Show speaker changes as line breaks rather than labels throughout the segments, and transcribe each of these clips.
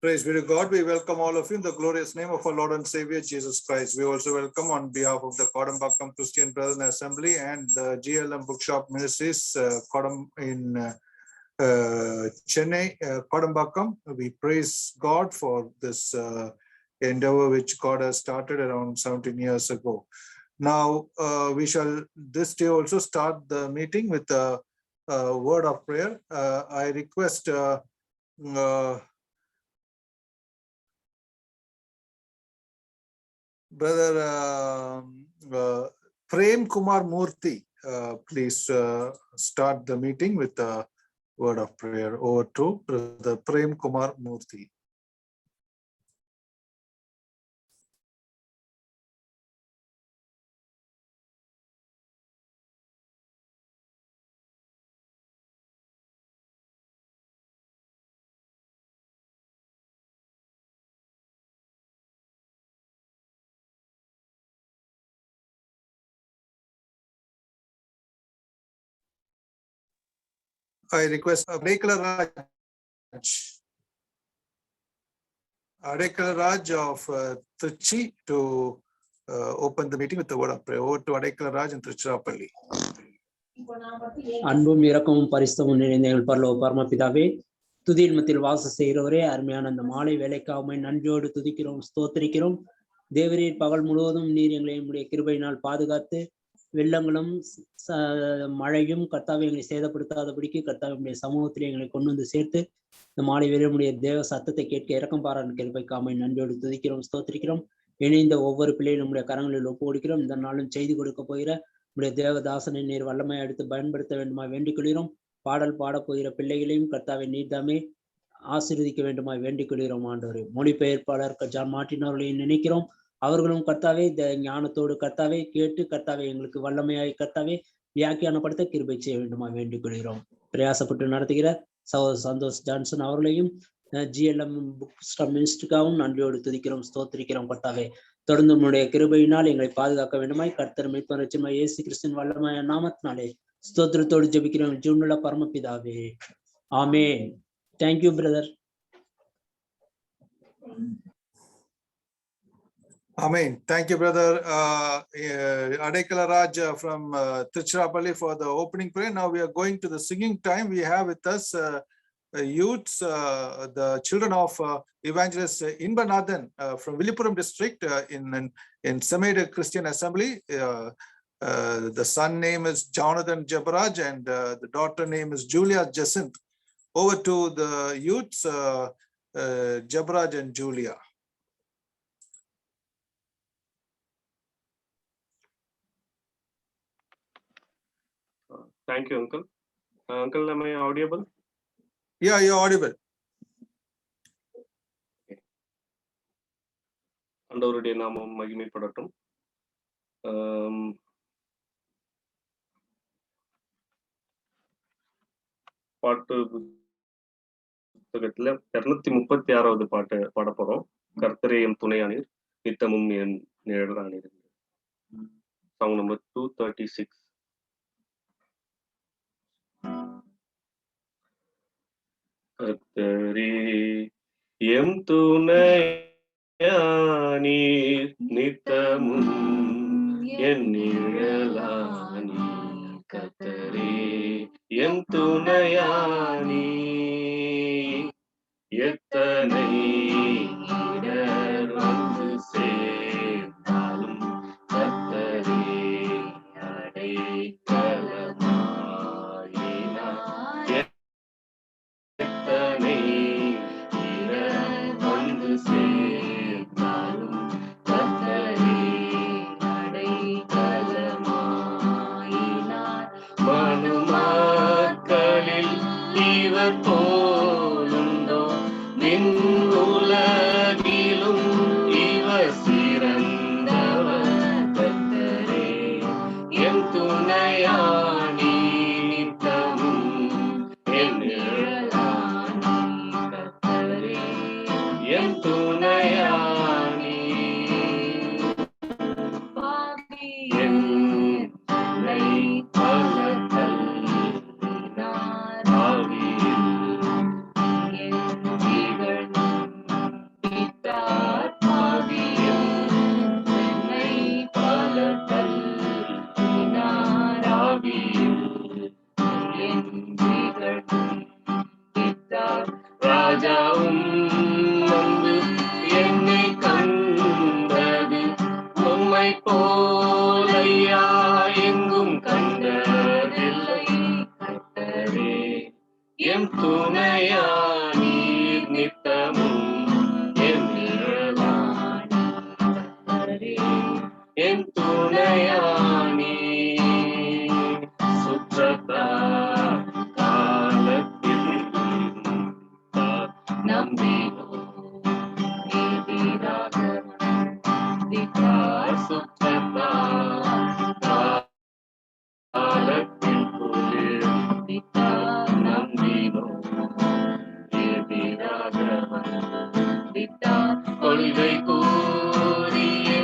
Praise be to God. We welcome all of you in the glorious name of our Lord and Savior Jesus Christ. We also welcome on behalf of the Kodambakkam Christian Brethren Assembly and the GLM Bookshop Ministries, in Chennai, Kodambakkam. We praise God for this endeavor which God has started around 17 years ago. Now, we shall this day also start the meeting with a word of prayer. I request Brother Prem Kumar Murthy, please start the meeting with a word of prayer. Over to Brother Prem Kumar Murthy. I request Adekala Raj of Trichy to open the meeting with the word of prayer. Over to Adekala Raj in Trichirappalli.
அன்பும் இரக்கமும் பரிசுத்தமும் நிறைந்த எங்கள் பரம பிதாவே, துதியின் மத்தியில் வாசம் செய்கிறவரே, அருமையான அந்த மாலை வேலைக்காக நன்றியோடு துதிக்கிறோம், ஸ்தோத்திரிக்கிறோம். தேவரீர் பகல் முழுவதும் நீர் எங்களை நம்முடைய கிருபையினால் பாதுகாத்து வெள்ளங்களும் மழையும் கர்த்தாவை எங்களை சேதப்படுத்தாதபடிக்கு கர்த்தாவுடைய சமூகத்திலே எங்களை கொண்டு வந்து சேர்த்து இந்த மாலை வேலையுடைய தேவ சத்தத்தை கேட்க இறக்கம் பாராட்டு கிருபைக்காக நன்றியோடு துதிக்கிறோம், ஸ்தோத்திரிக்கிறோம். இணைந்த ஒவ்வொரு பிள்ளையும் நம்முடைய கரங்களில் ஒப்பு கொடுக்கிறோம். இந்த நாளும் செய்தி கொடுக்க போகிற நம்முடைய தேவதாசனை நீர் வல்லமையை எடுத்து பயன்படுத்த வேண்டுமா வேண்டிக் கொள்கிறோம். பாடல் பாடப் போகிற பிள்ளைகளையும் கர்த்தாவை நீர்தாமே ஆசீர்வதிக்க வேண்டுமா வேண்டிக் கொள்கிறோம். ஆண்டவரே, மொழிபெயர்ப்பாளர் ஜான் மார்ட்டின் அவர்களையும் நினைக்கிறோம். அவர்களும் கர்த்தாவே ஞானத்தோடு கர்த்தாவே கேட்டு கர்த்தாவே எங்களுக்கு வல்லமையாய் கர்த்தாவே வியாக்கியானப்படுத்த கிருபை செய்ய வேண்டுமா வேண்டிக் கொள்கிறோம். பிரயாசப்பட்டு நடத்துகிற சந்தோஷ் ஜான்சன் அவர்களையும் GLM புக் ஸ்டாப் மினிஸ்டருக்காகவும் நன்றியோடு துதிக்கிறோம், ஸ்தோத்திரிக்கிறோம். கர்த்தாவே, தொடர்ந்து நம்முடைய கிருபையினால் எங்களை பாதுகாக்க வேண்டுமாய் கர்த்தர் மீட்பர் ரட்சகர் இயேசு கிறிஸ்துவின் வல்லமையான நாமத்தினாலே ஸ்தோத்திரத்தோடு ஜெபிக்கிறோம் ஜீவனுள்ள பரமபிதாவே, ஆமென். Thank you, brother.
Amen. Thank you, Brother Adekala Raj from Trichirappalli for the opening prayer. Now we are going to the singing time. We have with us youths, the children of Evangelist Inbanathan from Villupuram district in Semeda Christian Assembly. The son name is Jonathan Jabaraj and the daughter name is Julia Jacinth. Over to the youths, Jabaraj and Julia.
Thank you, Uncle. Uncle, am I audible?
Yeah, you're audible.
ஆண்டவருடைய நாமம் மகிமைப்படட்டும். பாட்டு புத்தகத்துல 236வது பாட்டு பாட போறோம். கர்த்தரே என் துணையானீர், நித்தமும் என் நிழலானீர். Song number 236. கர்த்தரே எம் துணையானீர், நித்தமும் என் நிழலானீர். கர்த்தரே எம் துணையானீர், எத்தனை இடர் வந்து சேர்ந்தாலும் கர்த்தரே அடைக்கலமாயினார். எத்தனை இடர் வந்து சேர்ந்தாலும் கர்த்தரே அடைக்கலமாயினார். மனுமக்களில் இவர் போலுண்டோ, விண் உலகிலும் இவர் சிறந்தவர். கர்த்தரே என் துணையானி, நித்தமும் என் நிழலானி. கர்த்தரே என் துணையானி, என் தன்னை பல தள்ளினார். ஆவியில் என் துணையானி நித்தமும் என் நிழலானீரே. என் துணையானி சுற்றத்தார் காலத்தில் நம்பினோ எதிராக வந்திட்டார். சுற்றத்தார் காலத்தில் குளிர்ந்திட்டார். நம்பினோ எதிராக வந்திட்டார். கொள்கை கூறியே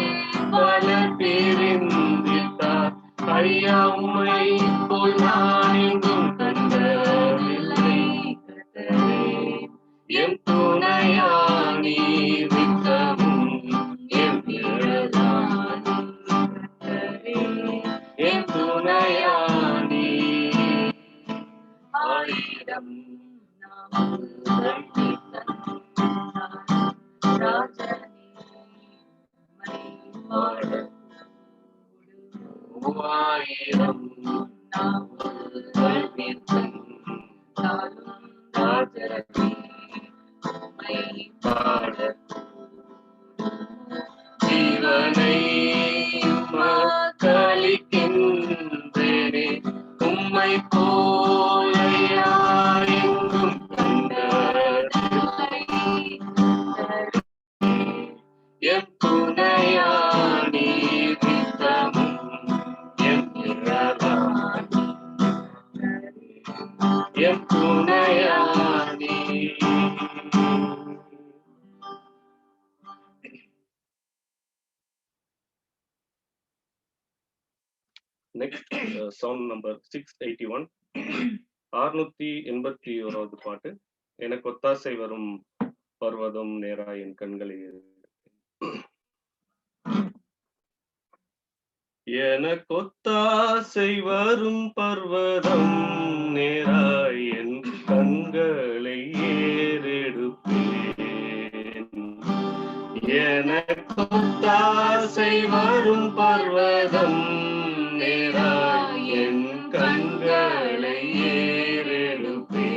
பல பிரிந்திட்டார். ஐயா உம்மை போல் நான் எங்கும் கண்டதில்லை கர்த்தரே. என் துணையானி நித்தமும் என் நிழலானீர் கர்த்தரே. என் துணையானி ஆயிரம் நாமங்கள் தந்தார். ராஜனே உம்மை பாடக்கூடும். ஆயிரம் நாமங்கள் தந்தாலும் ராஜனே உம்மை பாடக்கூடும். ஜீவனை மக்களிக்கின்றேனே உம்மை போல யாரெங்கும் கண்டதில்லை. என் துணையானி நித்தமும் என் நிழலானீர். என் துணையானி. நெக்ஸ்ட் சாங் நம்பர் 681, 681வது பாட்டு. எனக்கு ஒத்தாசை வரும் பர்வதம் நேரா என் கண்களை எனக்கு ஒத்தாசை வரும் பர்வதம் நேரா என் கண்களை ஏறெடுப்பேன். எனக்கு ஒத்தாசை வரும் பர்வதம் நேரா என் கண்களை ஏறெடுப்பேன்.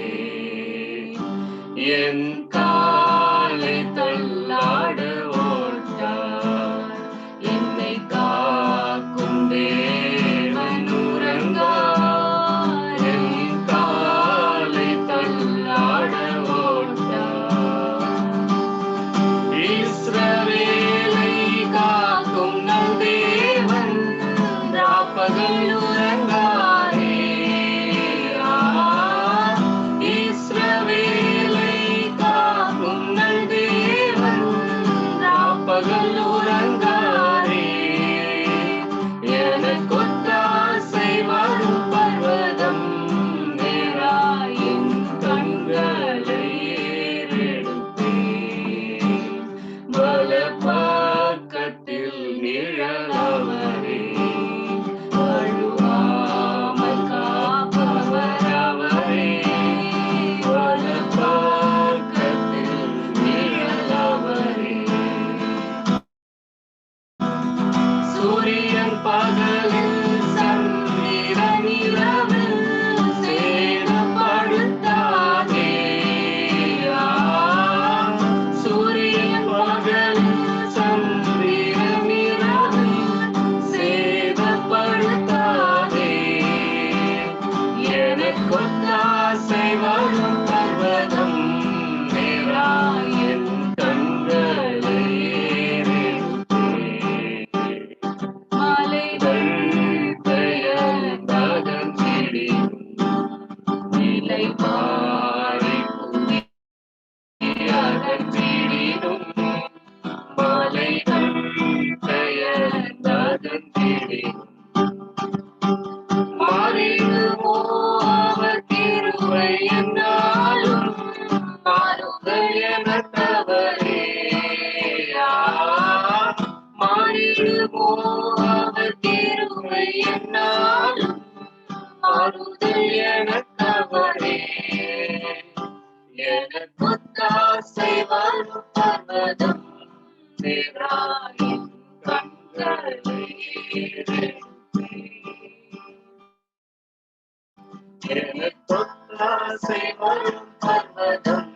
என் காலை தள்ளாட ஓட்டார். என்னை காக்கும் தேவன் உறங்கார். என் காலை தள்ளாட ஓட்டார். இஸ்ரவேலை காக்கும் நல் தேவன் ராப்பகல் உறங்காரே. இஸ்ரவேலை காக்கும் நல் தேவன் ராப்பகல் உறங்காரே. எனக்கு ஒத்தாசை வரும் பர்வதம் நேரா என் கண்களை ஏறெடுப்பேன். வல பக்கத்தில் நிழலவரே. வழுவாமல் காப்பவர் அவரே. வல பக்கத்தில் நிழலவரே. சூரியன் பகலில் சந்திரன் இரவில் சேதப்படுத்தாதே. சூரியன் பகலில் சந்திரன் இரவில் சேதப்படுத்தாதே. எனக்கு ஒத்தாசை வரும் பர்வதம் நேரா என் கண்களை ஏறெடுப்பேன். மலைகள் பெயர்ந்ததன் செடியும் நிலை மாறி புதியதன் செடியும். மலைகள் பெயர்ந்ததன் செடியும் மாறிடுமோ அவர் கிருபை என்னாலும் மாறுதல் எனக்கவரே. மாறிடுமோ அவர் கிருபை என்னாலும் மாறுதல் எனக்கவரே. எனக்கு ஒத்தாசை வரும் பர்வதம் நேரா என் கண்களை ஏறெடுப்பேன். எனக்கு கொத்தாசை வரும் பர்வதம்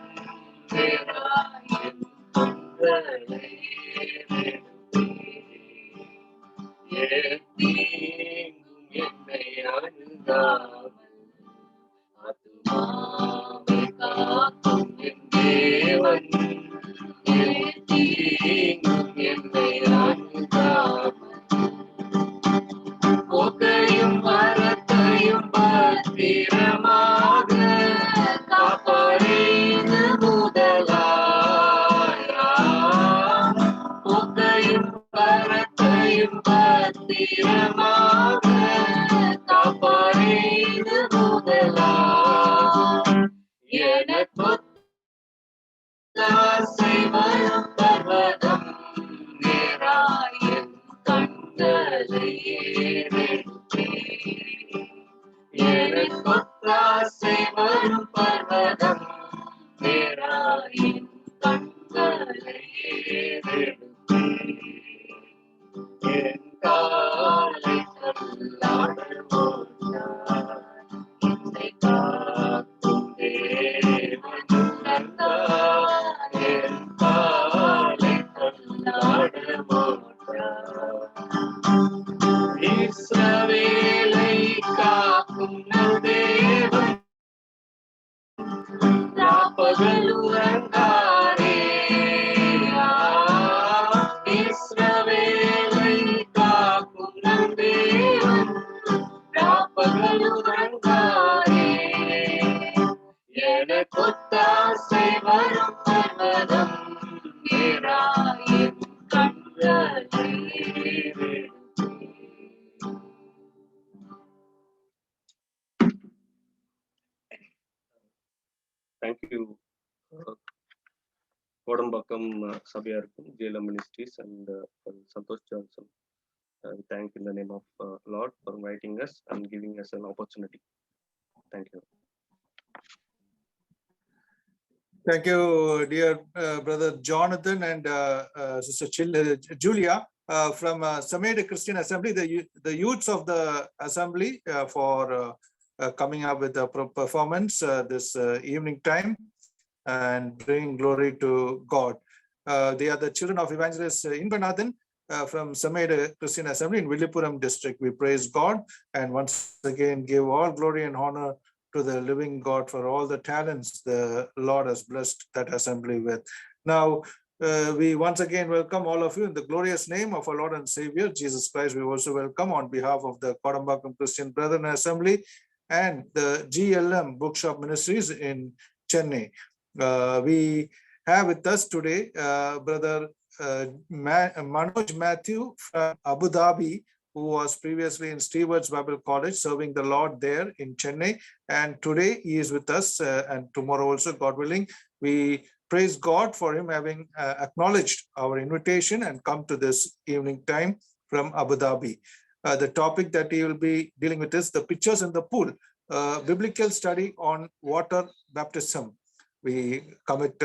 நேராயின் கண்களை ஏத்தீங்கும் என்னை அணுகாமல் ஆத்துமாவை காக்கும் என் தேவன் ஏத்தீங்கும் என்னை அணுகாமல் போக்கையும் வரத்தையும் பத்திரமாக காப்பறிந்து முதலாயா போக்கையும் வரத்தையும் பத்திரமாக காப்பறிந்து முதலா எனக்கொத்தாசை வரும் பர்வதம் நேராயின் கண்களை ஏறெடுத்தே எனக்கொத்தாசை வரும் பர்வதம் நேராயின் கண்களை ஏறெடுத்தே என் காலை தள்ளாடல் போட்டார் என்னை காக்கும் தேவன் உணர்ந்தார் என் காலை தள்ளாடல் போட்டார் இஸ்ரவேலை காக்கும் நல் தேவன் ராப்பகல் உறங்காரே இஸ்ரவேலை காக்கும் நல் தேவன் ராப்பகல் உறங்காரே எனக்கொத்தாசை வரும் பர்வதம் நேராயின் கண்களை தேங்க்யூ கோடம்பாக்கம் சபையாருக்கும் ஜேலம் ministries and Santhosh Johnson. Thank in the name of Lord for inviting us and giving us an opportunity. Thank you.
Thank you, dear brother Jonathan and sister Julia from Sameda Christian Assembly, the youths of the assembly for coming up with a performance this evening time and bringing glory to God. They are the children of evangelist Inbanathan from Sameda Christian Assembly in Villupuram district. We praise God and once again give all glory and honor to the living God for all the talents the Lord has blessed that assembly with. Now, we once again welcome all of you in the glorious name of our Lord and Savior, Jesus Christ. We also welcome on behalf of the Kodambakkam Christian Brethren Assembly and the GLM Bookshop Ministries in Chennai. We have with us today Brother Manoj Matthew from Abu Dhabi, who was previously in Stewart's Bible College serving the Lord there in Chennai. And today he is with us and tomorrow also, God willing. We praise God for him having acknowledged our invitation and come to this evening time from Abu Dhabi. The topic that he will be dealing with is the pictures in the pool, biblical study on water baptism. We commit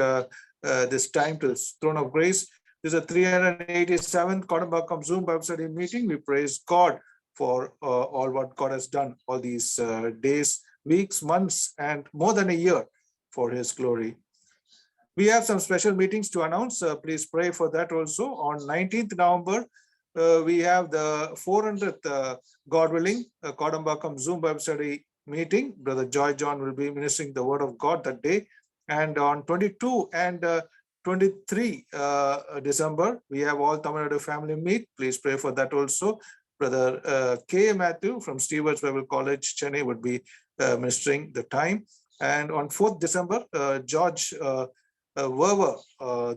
this time to the throne of grace. This is a 387th Kodambakkam Zoom Bible study meeting. We praise God for all what God has done all these days, weeks, months, and more than a year for his glory. We have some special meetings to announce. Please pray for that also. On 19th November, we have the 400th, God willing, Kodambakkam Zoom Bible study meeting. Brother Joy John will be ministering the word of God that day. And on 22 and 23 December, we have all Tamil Nadu family meet. Please pray for that also. Brother K. Matthew from Stewart's Bible College, Chennai would be ministering the time. And on 4th December, George Werber,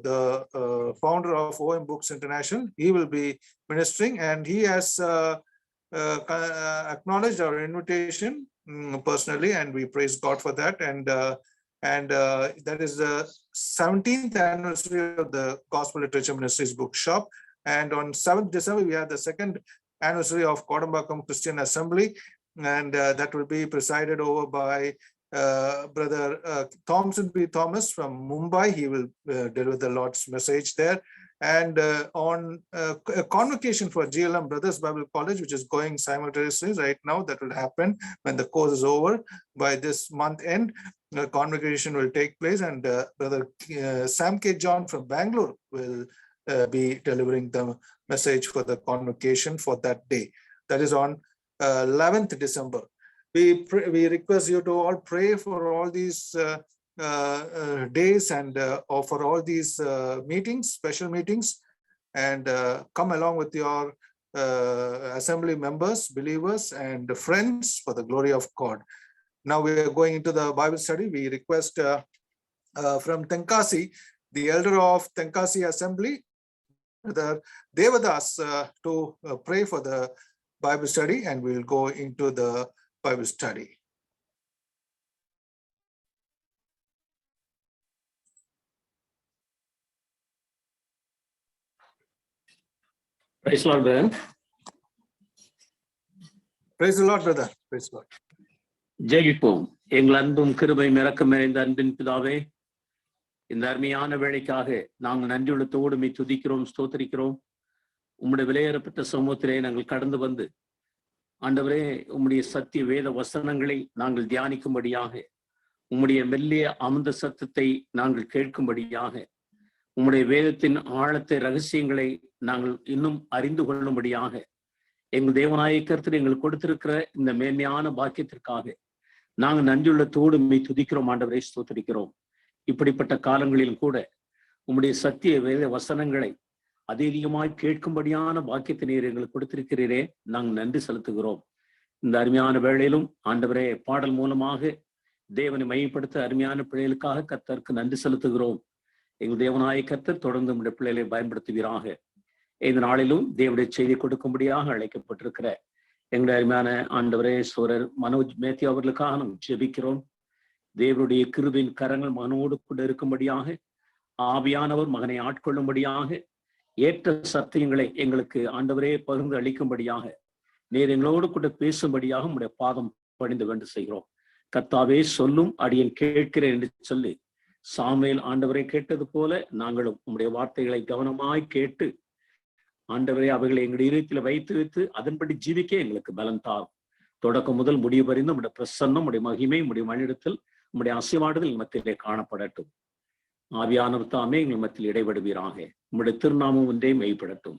the founder of OM Books International, he will be ministering and he has acknowledged our invitation personally and we praise God for that. And that is the 17th anniversary of the Gospel Literature Ministries Bookshop. And on 7th December, we have the second anniversary of Kodambakkam Christian Assembly. And that will be presided over by Brother Thompson B. Thomas from Mumbai. He will deliver the Lord's message there. and on a convocation for GLM Brothers Bible College, which is going simultaneously right now. That will happen when the course is over. By this month end, the convocation will take place, and Brother Sam K. John from Bangalore will be delivering the message for the convocation for that day. That is on 11th December. We request you to all pray for all these days and for all these meetings, special meetings, and come along with your assembly members, believers, and friends for the glory of God. Now we are going into the Bible study. We request from Tenkasi, the elder of Tenkasi Assembly, the Devadas, to pray for the Bible study, and we will go into the Bible study.
Praise the Lord, brother.
Praise the Lord, brother. Praise the Lord.
ஜெயிப்போம். எங்கள் அன்பும் கிருபை இரக்கம் நிறைந்த அன்பின் பிதாவே, இந்த அருமையான வேளைக்காக நாங்கள் நன்றியுள்ளத்தோடு உம்மை துதிக்கிறோம், ஸ்தோத்திரிக்கிறோம். உம்முடைய விலையேறப்பட்ட சமூகத்திலே நாங்கள் கடந்து வந்து, ஆண்டவரே, உம்முடைய சத்திய வேத வசனங்களை நாங்கள் தியானிக்கும்படியாக, உம்முடைய மெல்லிய அமுத சத்தத்தை நாங்கள் கேட்கும்படியாக, உம்முடைய வேதத்தின் ஆழத்தை ரகசியங்களை நாங்கள் இன்னும் அறிந்து கொள்ளும்படியாக, எங்கள் தேவனாய கர்த்தர் எங்களுக்கு கொடுத்திருக்கிற இந்த மேன்மையான பாக்கியத்திற்காக நாங்கள் நன்றியுள்ளத்தோடு உம்மை துதிக்கிறோம், ஆண்டவரே, ஸ்தோத்திரிக்கிறோம். இப்படிப்பட்ட காலங்களில் கூட உம்முடைய சத்திய வேத வசனங்களை அதிகமாய் கேட்கும்படியான பாக்கியத்தை நீர் எங்களுக்கு கொடுத்திருக்கிறீரே, நாங்கள் நன்றி செலுத்துகிறோம். இந்த அருமையான வேளையிலும் ஆண்டவரே, பாடல் மூலமாக தேவனை மையப்படுத்த அருமையான பிள்ளைகளுக்காக கர்த்தருக்கு நன்றி செலுத்துகிறோம். எங்கள் தேவனாய கர்த்தர் தொடர்ந்து உம்முடைய பிள்ளைகளை பயன்படுத்துவீராக. இந்த நாளிலும் தேவனுடைய செய்தி கொடுக்கும்படியாக அழைக்கப்பட்டிருக்கிற எங்களுடைய அருமையான ஆண்டவரே சோரர் மனோஜ் மேத்யூ அவர்களுக்காக நாம் ஜெபிக்கிறோம். தேவனுடைய கிருபையின் கரங்கள் மகனோடு கூட இருக்கும்படியாக, ஆவியானவர் மகனை ஆட்கொள்ளும்படியாக, ஏற்ற சத்தியங்களை எங்களுக்கு ஆண்டவரே பகிர்ந்து அளிக்கும்படியாக, நீர் எங்களோடு கூட பேசும்படியாக உம்முடைய பாதம் பணிந்து வேண்டு செய்கிறோம். கர்த்தாவே, சொல்லும் அடியேன் கேட்கிறேன் என்று சொல்லி சாமுவேல் ஆண்டவரை கேட்டது போல நாங்களும் உம்முடைய வார்த்தைகளை கவனமாய் கேட்டு, ஆண்டவரே, அவைகளை எங்களுடைய இதயத்தில் வைத்து அதன்படி ஜீவிக்க எங்களுக்கு பலன் தாரும். தொடக்கம் முதல் முடிவு வரைந்து உம்முடைய பிரசன்னம், உம்முடைய மகிமை, உம்முடைய மனிதத்தில் உம்முடைய அசைவாடுதல் மத்தியிலே காணப்படட்டும். ஆவியானவர் தாமே எங்கள் மத்தியில் இடைபடுவீராக. உம்முடைய திருநாமம் ஒன்றே மெய்ப்படட்டும்.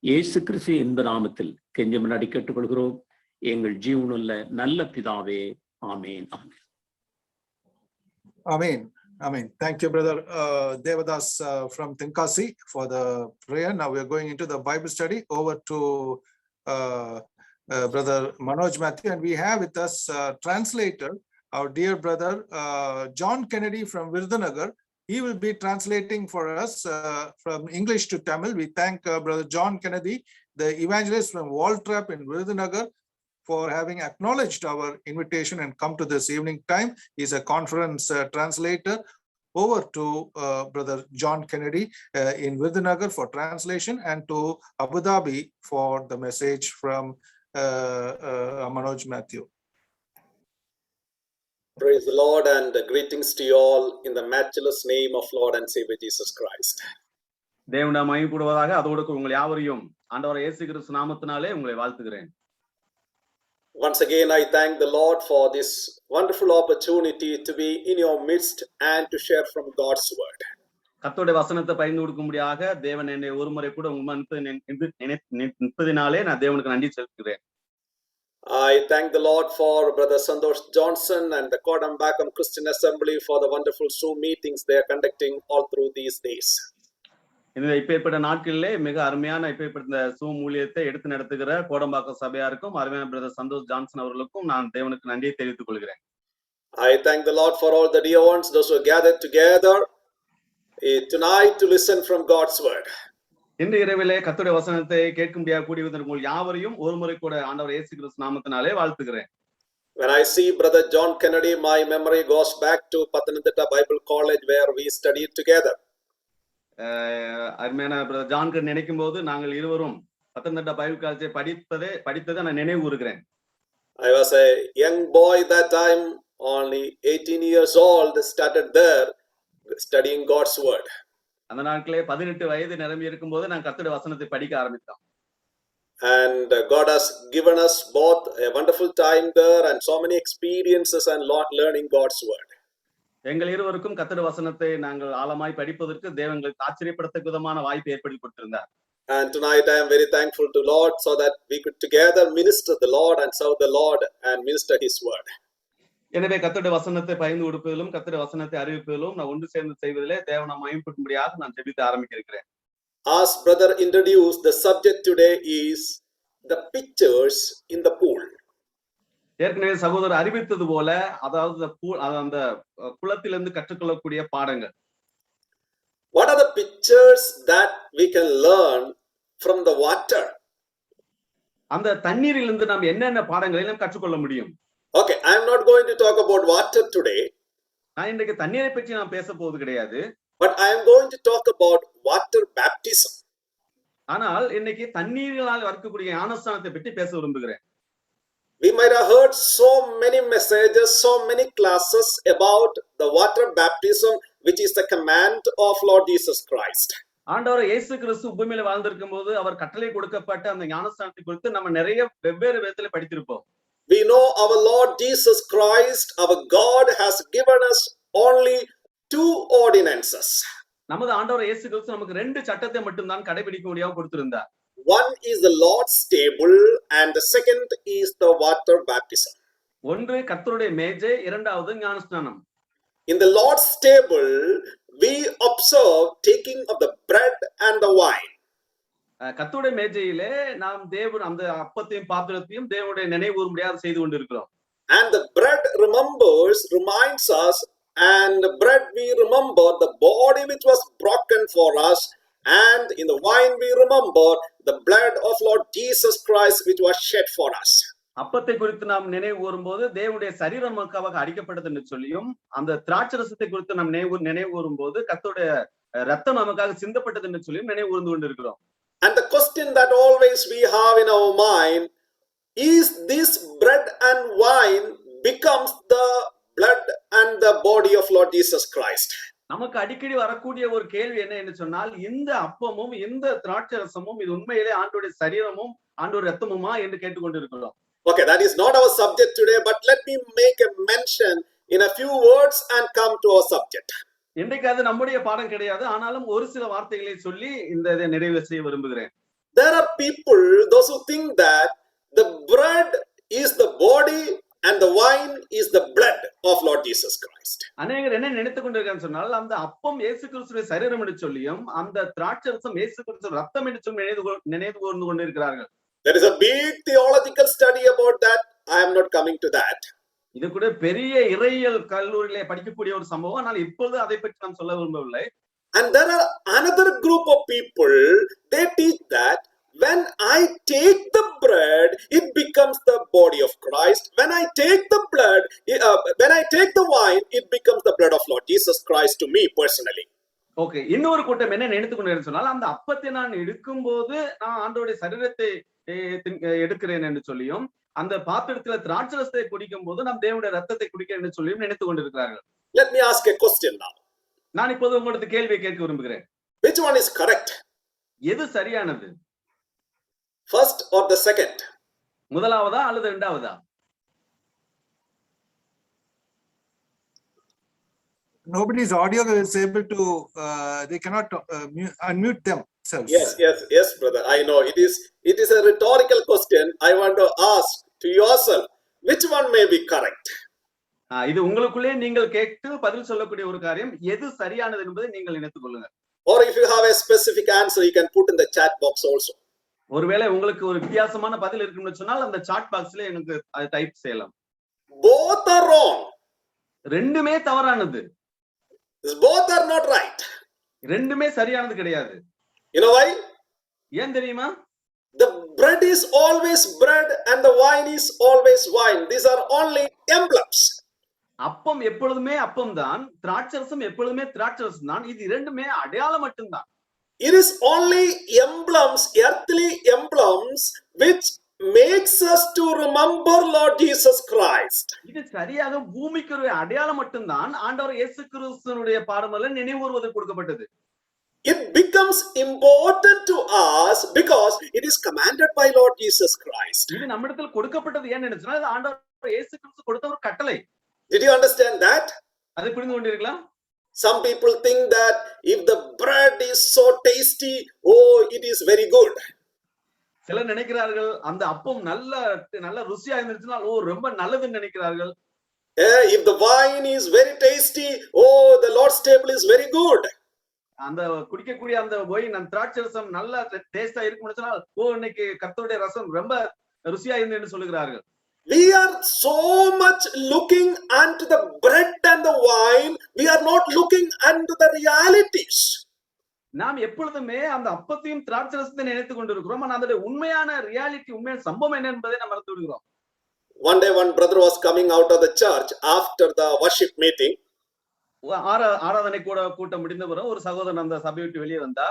இயேசு கிறிஸ்து இந்த நாமத்தில் கெஞ்சி முன்னாடி கேட்டுக்கொள்கிறோம் எங்கள் ஜீவனுள்ள நல்ல பிதாவே. ஆமேன்.
Amen. Amen. Thank you, brother Devadas from Tenkasi for the prayer. Now we are going into the Bible study. Over to brother Manoj Matthew, and we have with us translator, our dear brother John Kennedy from Virudhunagar. He will be translating for us from English to Tamil. We thank brother John Kennedy, the evangelist from Waltrap in Virudhunagar, for having acknowledged our invitation and come to this evening time. He's a conference translator. Over to brother John Kennedy in Virudhunagar for translation, and to Abu Dhabi for the message from Manoj Matthew.
Praise the Lord, and greetings to you all in the matchless name of Lord and Savior Jesus Christ.
தேவனுடைய மகிமைப்படுவதாக. அதோடு உங்கள் யாவரையும் ஆண்டவர் இயேசு கிறிஸ்து நாமத்தினாலே உங்களை வாழ்த்துகிறேன்.
Once again, I thank the Lord for this wonderful opportunity to be in your midst and to share from God's word.
கர்த்தருடைய வசனத்தை பகிர்ந்து கொடுக்கும்படியாக தேவன் என்னை ஒரு முறை கூட நிற்பதினாலே நான் தேவனுக்கு நன்றி செலுத்துகிறேன்.
I thank the Lord for Brother Santosh Johnson and the Kodambakam Christian Assembly for the wonderful Zoom meetings they are conducting all through these days.
இந்த இப்பேற்பட்ட நாட்களிலே மிக அருமையான இப்பேற்பட்ட சூம் ஊழியத்தை எடுத்து நடத்துகிற கோடம்பாக்கம் சபையாருக்கும் அருமையான பிரதர் சந்தோஷ் ஜான்சன் அவர்களுக்கும் நான் தேவனுக்கு நன்றியை தெரிவித்துக் கொள்கிறேன்.
I thank the Lord for all the dear ones, those who are gathered together tonight to listen from God's word.
இன்று இரவிலே கர்த்தருடைய வசனத்தை கேட்கும்படியாக கூடியவர்கள் யாவரையும் ஒரு முறை கூட ஆண்டவர் இயேசு கிறிஸ்து நாமத்தினாலே வாழ்த்துகிறேன்.
When I see Brother John Kennedy, my memory goes back to Pathanamthitta Bible College where we studied together.
அருமையான பிரதர் ஜான் கென்னடி நினைக்கும் போது நாங்கள் இருவரும் பத்தனம்திட்டா பைபிள் காலேஜை படித்ததை நான் நினைவு கூறுகிறேன்.
I was a young boy that time, only 18 years old, started there studying God's word.
அந்த நாட்களே 18 வயது நிரம்பி இருக்கும்போது நான் கர்த்தருடைய வசனத்தை படிக்க ஆரம்பித்தோம்.
And God has given us both a wonderful time there and so many experiences and learning God's word.
எங்கள் இருவருக்கும் கர்த்தருடைய வசனத்தை நாங்கள் ஆழமாய் படிப்பதற்கு தேவன் எங்களுக்கு ஆச்சரியப்படத்தக்க விதமான வாய்ப்பு ஏற்படுத்தி கொடுத்திருந்தார்.
And tonight I am very thankful to Lord so that we could together minister the Lord and serve the Lord and minister His word.
எனவே கர்த்தருடைய வசனத்தை பகிர்ந்து கொடுப்பதிலும் கர்த்தருடைய வசனத்தை அறிவிப்பதிலும் நான் ஒன்று சேர்ந்து செய்வதிலே தேவனை மகிமைப்படும்படியாக நான் ஜெபித்து ஆரம்பிக்க இருக்கிறேன்.
As brother introduced, the subject today is the pictures in the pool.
ஏற்கனவே சகோதரர் அறிவித்தது போல, அதாவது அந்த குளத்திலிருந்து கற்றுக்கொள்ளக்கூடிய பாடங்கள்.
What are the pictures that we can learn from the water?
அந்த தண்ணீரிலிருந்து நாம் என்னென்ன பாடங்களை நாம் கற்றுக்கொள்ள முடியும்?
Okay, I am not going to talk about water today.
நான் இன்றைக்கு தண்ணீரை பற்றி நான் பேச போவது கிடையாது.
But I am going to talk about water baptism.
ஆனால் இன்னைக்கு தண்ணீரினால் வரக்கூடிய ஞானஸ்நானத்தை பற்றி பேச விரும்புகிறேன்.
We might have heard so many messages, so many classes about the water baptism, which is the command of Lord Jesus Christ.
ஆண்டவர் இயேசு கிறிஸ்து பூமியில வாழ்ந்திருக்கும் போது அவர் கட்டளை கொடுக்கப்பட்ட அந்த ஞானஸ்நானத்தை குறித்து நம்ம நிறைய வெவ்வேறு விதத்துல படித்திருப்போம்.
We know our Lord Jesus Christ, our God, has given us only 2 ordinances.
நமது ஆண்டவர் இயேசு கிறிஸ்து நமக்கு 2 சட்டத்தை மட்டும்தான் கடைபிடிக்க முடியாம கொடுத்திருந்தார்.
One is the Lord's table and the second is the water baptism.
ஒன்று கர்த்தருடைய மேஜை, இரண்டாவது ஞானஸ்நானம்.
In the Lord's table, we observe taking of the bread and the wine.
கர்த்தருடைய மேஜையிலே நாம் தேவன் அந்த அப்பத்தையும் பாத்திரத்தையும் தேவனுடைய நினைவுறும்படியாக செய்து கொண்டிருக்கிறோம்.
And the bread reminds us, and the bread we remember the body which was broken for us, and in the wine we remember the blood of Lord Jesus Christ which was shed for us.
அப்பத்தை குறித்து நாம் நினைவு கூறும்போது தேவனுடைய சரீரம் நமக்காக அடிக்கப்பட்டது என்று சொல்லியும், அந்த திராட்சரசத்தை குறித்து நாம் நினைவு கூறும்போது கர்த்தருடைய ரத்தம் நமக்காக சிந்தப்பட்டது என்று சொல்லியும் நினைவு கூர்ந்து கொண்டிருக்கிறோம்.
And the question that always we have in our mind is, this bread and wine becomes the blood and the body of Lord Jesus Christ.
நமக்கு அடிக்கடி வரக்கூடிய ஒரு கேள்வி என்ன என்று சொன்னால், இந்த அப்பமும் இந்த திராட்சரசமும் இது உண்மையிலே ஆண்டவருடைய சரீரமும் ஆண்டவருடைய ரத்தமுமா என்று கேட்டுக்கொண்டிருக்கிறோம்.
Okay, that is not our subject today, but let me make a mention in a few words and come to our subject.
இன்றைக்கு அது நம்முடைய பாடம் கிடையாது, ஆனாலும் ஒரு சில வார்த்தைகளை சொல்லி இந்த இதை நிறைவு செய்ய விரும்புகிறேன்.
There are people, those who think that the bread is the body and the wine is the blood of Lord Jesus Christ.
அநேகர் என்ன நினைத்துக் கொண்டிருக்கான்னு சொன்னால், அந்த அப்பம் இயேசு கிறிஸ்துவின் சரீரம் என்று சொல்லியும் அந்த திராட்சரசம் இயேசு கிறிஸ்துவின் ரத்தம் என்று சொல்லி நினைவு கூர்ந்து கொண்டிருக்கிறார்கள்.
There is a big theological study about that. I am not coming to that.
இது கூட பெரிய இறையியல் கல்லூரியிலே படிக்கக்கூடிய ஒரு சம்பவம், ஆனால் இப்போது அதை பற்றி நாம் சொல்ல விரும்பவில்லை.
And there are another group of people, they teach that when I take the bread, it becomes the body of Christ. When I take the blood, when I take the wine, it becomes the blood of Lord Jesus Christ to me personally.
Okay, இன்னொரு கூட்டம் என்ன நினைத்துக் கொண்டு சொன்னால், அந்த அப்பத்தை நான் எடுக்கும் போது நான் ஆண்டவருடைய சரீரத்தை எடுக்கிறேன் என்று சொல்லியும், அந்த பாத்திரத்துல திராட்சரசத்தை குடிக்கும் போது நாம் தேவனுடைய ரத்தத்தை குடிக்கிறேன் என்று சொல்லியும் நினைத்துக் கொண்டிருக்கிறார்கள்.
Let me ask a question now.
நான் இப்போது உங்களுக்கு கேள்வியை கேட்க விரும்புகிறேன்.
Which one is correct?
எது சரியானது?
First or the second?
முதலாவதா அல்லது இரண்டாவதா?
Nobody's audio is able to, they cannot unmute themselves.
Yes, brother. I know it is a rhetorical question. I want to ask to yourself, which one may be correct?
இது உங்களுக்குள்ளே நீங்கள் கேட்டு பதில் சொல்லக்கூடிய ஒரு காரியம், எது சரியானது என்பதை நீங்கள் நினைத்துக் கொள்ளுங்கள்.
Or if you have a specific answer, you can put in the chat box also.
ஒருவேளை உங்களுக்கு ஒரு வித்தியாசமான பதில் இருக்குன்னு சொன்னால் அந்த சாட் பாக்ஸ்ல எனக்கு அதை டைப் செய்யலாம்.
Both are wrong.
ரெண்டுமே தவறானது.
Both are not right.
ரெண்டுமே சரியானது கிடையாது.
You know why?
ஏன் தெரியுமா?
The bread is always bread and the wine is always wine. These are only emblems.
அப்பம் எப்பொழுதுமே அப்பம் தான், திராட்சரசம் எப்பொழுதுமே திராட்சரசம் தான். இது இரண்டுமே அடையாளம் மட்டும்தான்.
It is only emblems, earthly emblems, which makes us to remember Lord Jesus Christ.
இது சரியாக பூமிக்கு ஒரு அடையாளம் மட்டும்தான். ஆண்டவர் இயேசு கிறிஸ்துவினுடைய பாடுமல்ல நினைவுறுவதற்கு கொடுக்கப்பட்டது.
it becomes important to us because it is commanded by Lord Jesus Christ.
இது நம்மிடத்தில் கொடுக்கப்பட்டது ஏன்னு நினைச்சா அது ஆண்டவர் இயேசு கிறிஸ்து கொடுத்த ஒரு கட்டளை.
Did you understand that?
அதை புரிந்து கொண்டீர்களா?
Some people think that if the bread is so tasty, oh, it is very good.
சிலர் நினைக்கிறார்கள் அந்த அப்பம் நல்ல ருசியா இருந்துச்சுன்னா ஓ ரொம்ப நல்லதுன்னு நினைக்கிறார்கள்.
If the wine is very tasty, oh, the Lord's table is very good.
அந்த குடிக்கக்கூடிய அந்த ஒயின் அந்த திராட்சை ரசம் நல்ல டேஸ்டா இருக்கும்னு சொன்னால் ஓ இன்னைக்கு கர்த்தருடைய ரசம் ரொம்ப ருசியா இருந்துன்னு சொல்லுகிறார்கள்.
We are so much looking unto the bread and the wine. We are not looking unto the realities.
நாம் எப்பொழுதுமே அந்த அப்பத்தையும் திராட்சை ரசத்தை நினைத்துக் கொண்டிருக்கிறோம். ஆனால் அதோட உண்மையான ரியாலிட்டி உண்மையான சம்பவம் என்ன என்பதை நாம் மறந்து விடுகிறோம்.
One day one brother was coming out of the church after the worship meeting.
ஆராதனை கூட்டம் முடிந்த பிறகு ஒரு சகோதரன் அந்த சபையை விட்டு வெளியே வந்தா.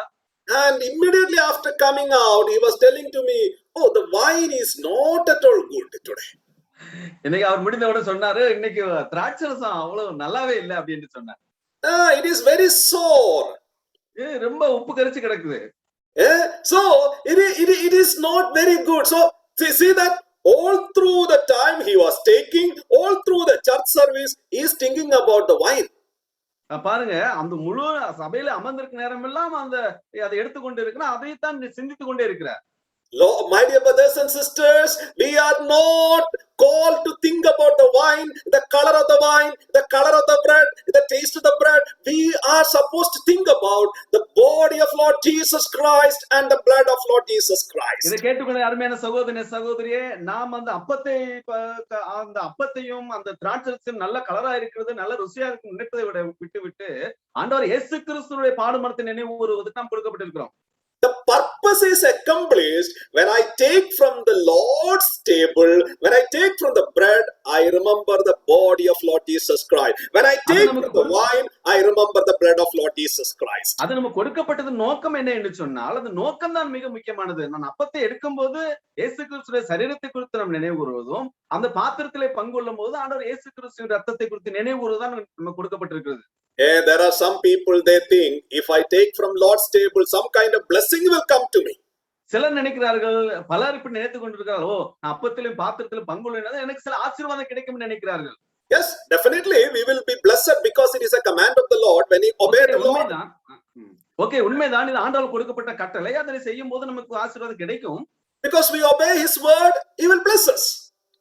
And immediately after coming out, he was telling to me, oh, the wine is not at all good today.
இன்னைக்கு அவர் முடிந்தவுடனே சொன்னாரு இன்னைக்கு திராட்சை ரசம் அவ்வளவு நல்லாவே இல்லை அப்படின்னு சொன்னார்.
It is very sour.
ரொம்ப உப்பு கரிச்சு கிடக்குது.
So it is not very good. So see that all through the time he was taking, all through the church service, he is thinking about the wine.
பாருங்க அந்த முழு சபையில அமர்ந்திருக்க நேரம் எல்லாம் அதை எடுத்துக்கொண்டு இருக்கிற அதைத்தான் சிந்தித்துக் கொண்டே இருக்கிறார்.
My dear brothers and sisters, we are not called to think about the wine, the color of the wine, the color of the bread, the taste of the bread. We are supposed to think about the body of Lord Jesus Christ and the blood of Lord Jesus Christ.
இதை கேட்டுக்கொண்ட அருமையான சகோதரியே நாம் அந்த அப்பத்தையும் அந்த திராட்சையும் நல்ல கலரா இருக்கிறது நல்ல ருசியா இருக்கு நினைப்பதை விட்டு ஆண்டவர் இயேசு கிறிஸ்துவினுடைய பாடுமரத்தை நினைவு கூறுவதற்கு நாம் கொடுக்கப்பட்டிருக்கிறோம்.
The purpose is accomplished when I take from the Lord's table, when I take from the bread, I remember the body of Lord Jesus Christ. When I take from the wine, I remember the blood of Lord Jesus Christ.
அது நமக்கு கொடுக்கப்பட்டது நோக்கம் என்ன என்று சொன்னால் அந்த நோக்கம் தான் மிக முக்கியமானது. நான் அப்பத்தை எடுக்கும்போது இயேசு கிறிஸ்துவின் சரீரத்தை குறித்து நாம் நினைவு கூறுவதும் அந்த பாத்திரத்திலே பங்குள்ளும் போது ஆண்டவர் இயேசு கிறிஸ்துவின் ரத்தத்தை குறித்து நினைவு கூறுவதுதான் நமக்கு கொடுக்கப்பட்டிருக்கிறது.
There are some people, they think if I take from Lord's table, some kind of blessing will come to me.
சிலர் நினைக்கிறார்கள், பலர் இப்படி நினைத்துக் கொண்டிருக்கிறார்கள், ஓ பாத்திரத்திலும் பாத்திரத்திலும் பங்குள்ளது எனக்கு சில ஆசீர்வாதம் கிடைக்கும் நினைக்கிறார்கள்.
Yes, definitely we will be blessed because it is a command of the Lord when he obey the Lord.
Okay, உண்மைதான், இது ஆண்டவரால் கொடுக்கப்பட்ட கட்டளை. அதனை செய்யும் போது நமக்கு ஆசீர்வாதம் கிடைக்கும்.
Because we obey his word, he will bless us.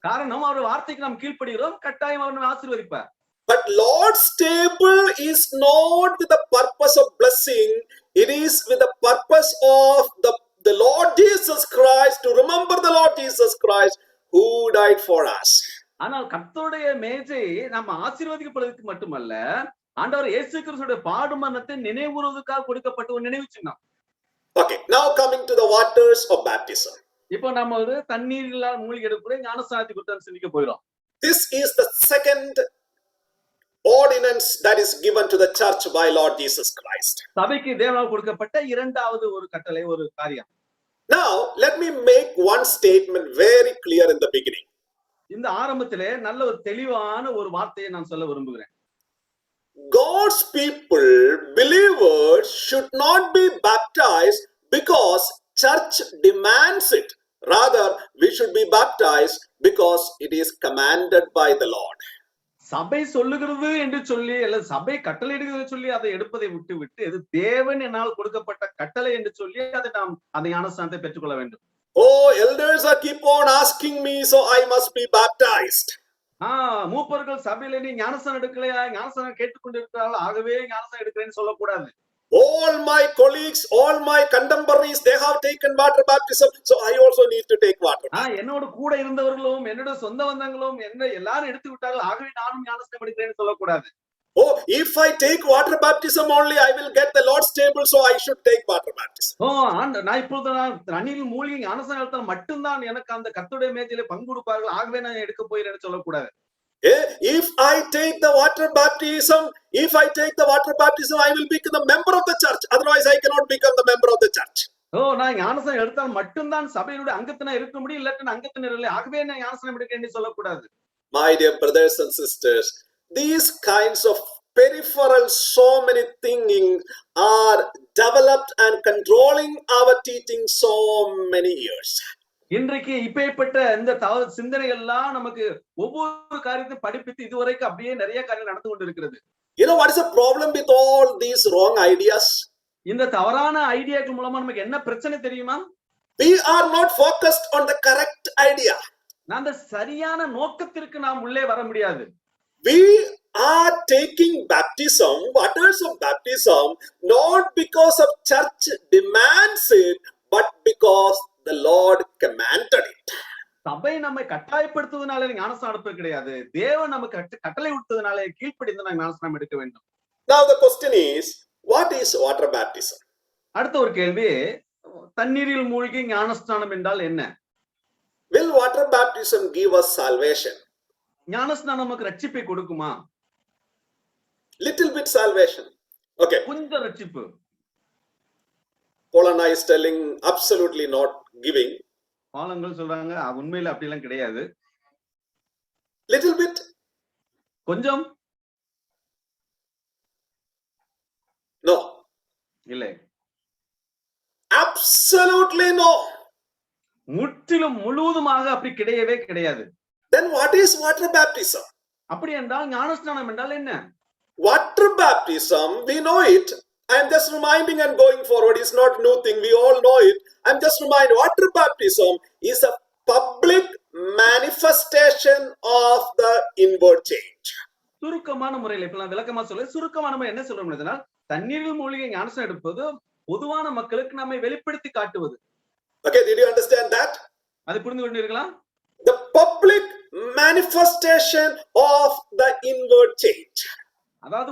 காரணம் அவர் வார்த்தைக்கு நாம் கீழ்ப்படுகிறோம், கட்டாயம் அவர் நம்மை ஆசீர்வதிப்பார்.
But Lord's table is not with the purpose of blessing. It is with the purpose of the Lord Jesus Christ, to remember the Lord Jesus Christ who died for us.
ஆனால் கர்த்தருடைய மேஜை நம்ம ஆசீர்வதிக்கப்படுவதற்கு மட்டுமல்ல, ஆண்டவர் இயேசு கிறிஸ்துவினுடைய பாடுமரணத்தை நினைவுறுவதற்காக கொடுக்கப்பட்ட ஒரு நினைவு சின்னம்.
Okay, now coming to the waters of baptism.
இப்போ நம்ம ஒரு தண்ணீரில் மூழ்கி எடுக்கிற ஞானஸ்நானத்தை குறித்து சிந்திக்க போகிறோம்.
This is the second ordinance that is given to the church by Lord Jesus Christ.
சபைக்கு தேவனால் கொடுக்கப்பட்ட இரண்டாவது ஒரு கட்டளை, ஒரு காரியம்.
Now let me make one statement very clear in the beginning.
இந்த ஆரம்பத்திலே நல்ல ஒரு தெளிவான ஒரு வார்த்தையை நான் சொல்ல விரும்புகிறேன்.
God's people, believers, should not be baptized because church demands it. Rather, we should be baptized because it is commanded by the Lord.
சபை சொல்லுகிறது என்று சொல்லி அல்லது சபை கட்டளை எடுக்கிறது சொல்லி அதை எடுப்பதை விட்டு இது தேவன் என்னால் கொடுக்கப்பட்ட கட்டளை என்று சொல்லி அதை நாம் அந்த ஞானஸ்நானத்தை பெற்றுக்கொள்ள வேண்டும்.
Oh, elders are keep on asking me, so I must be baptized.
மூப்பர்கள் சபையில நீ ஞானஸ்நானம் எடுக்கலையா, ஞானஸ்நானம் கேட்டுக்கொண்டிருக்கிறார்கள், ஆகவே ஞானஸ்நானம் எடுக்கிறேன்னு சொல்லக்கூடாது.
All my colleagues, all my contemporaries, they have taken water baptism, so I also need to take water.
என்னோட கூட இருந்தவர்களும் என்னோட சொந்த பந்தங்களும் என்ன எல்லாரும் எடுத்து விட்டார்கள், ஆகவே நானும் ஞானஸ்நானம் எடுக்கிறேன்னு சொல்லக்கூடாது.
Oh, if I take water baptism only, I will get the Lord's table, so I should take water baptism.
நான் இப்பொழுது தண்ணீரில் மூழ்கி ஞானஸ்நானம் எடுத்தால் மட்டும்தான் எனக்கு அந்த கர்த்தருடைய மேஜையிலே பங்கு கொடுப்பார்கள், ஆகவே நான் எடுக்க போகிறேன்னு சொல்லக்கூடாது.
If I take the water baptism, I will become a member of the church. Otherwise, I cannot become the member of the church.
நான் ஞானஸ்நானம் எடுத்தால் மட்டும்தான் சபையினுடைய அங்கத்தினர் இருக்க முடியும், இல்லாட்டி அங்கத்தினர் இல்லை, ஆகவே நான் ஞானஸ்நானம் எடுக்கிறேன்னு சொல்லக்கூடாது.
My dear brothers and sisters, these kinds of peripheral, so many things are developed and controlling our teaching so many years.
இன்றைக்கு இப்பேற்பட்ட இந்த சிந்தனைகள் எல்லாம் நமக்கு ஒவ்வொரு காரியத்தையும் படிப்பித்து இதுவரைக்கும் அப்படியே நிறைய காரியம் நடந்து கொண்டு இருக்கிறது.
You know what is the problem with all these wrong ideas?
இந்த தவறான ஐடியாக்கள் மூலமா நமக்கு என்ன பிரச்சனை தெரியுமா?
We are not focused on the correct idea.
அந்த சரியான நோக்கத்திற்கு நாம் உள்ளே வர முடியாது.
We are taking baptism, waters of baptism, not because of church demands it, but because the Lord commanded it.
சபை நம்மை கட்டாயப்படுத்துவதனால ஞானஸ்நானம் கிடையாது. தேவன் நமக்கு கட்டளை விட்டதனால கீழ்ப்படிந்து நாம் ஞானஸ்நானம் எடுக்க வேண்டும்.
Now the question is, what is water baptism?
அடுத்த ஒரு கேள்வி, தண்ணீரில் மூழ்கி ஞானஸ்நானம் என்றால் என்ன?
Will water baptism give us salvation?
ஞானஸ்நானம் நமக்கு ரட்சிப்பை கொடுக்குமா?
Little bit salvation. Okay.
கொஞ்சம் ரட்சிப்பு.
Polana is telling absolutely not giving.
பாலங்கள் சொல்றாங்க உண்மையில அப்படி எல்லாம் கிடையாது.
Little bit.
கொஞ்சம்.
No.
இல்லை.
Absolutely no.
முற்றிலும் முழுவதுமாக அப்படி கிடையவே கிடையாது.
Then what is water baptism?
அப்படி என்றால் ஞானஸ்நானம் என்றால் என்ன?
Water baptism, we know it. I am just reminding and going forward. It's not new thing. We all know it. I'm just reminding. Water baptism is a public manifestation of the inward change.
சுருக்கமான முறையில் இப்ப நான் விளக்கமா சொல்ல சுருக்கமான முறை என்ன சொல்றோம்னா தண்ணீரில் மூழ்கி ஞானஸ்நானம் எடுப்பது பொதுவான மக்களுக்கு நம்மை வெளிப்படுத்தி காட்டுவது.
Okay, did you understand that?
அது புரிந்து கொண்டீர்களா?
The public manifestation of the inward change.
அதாவது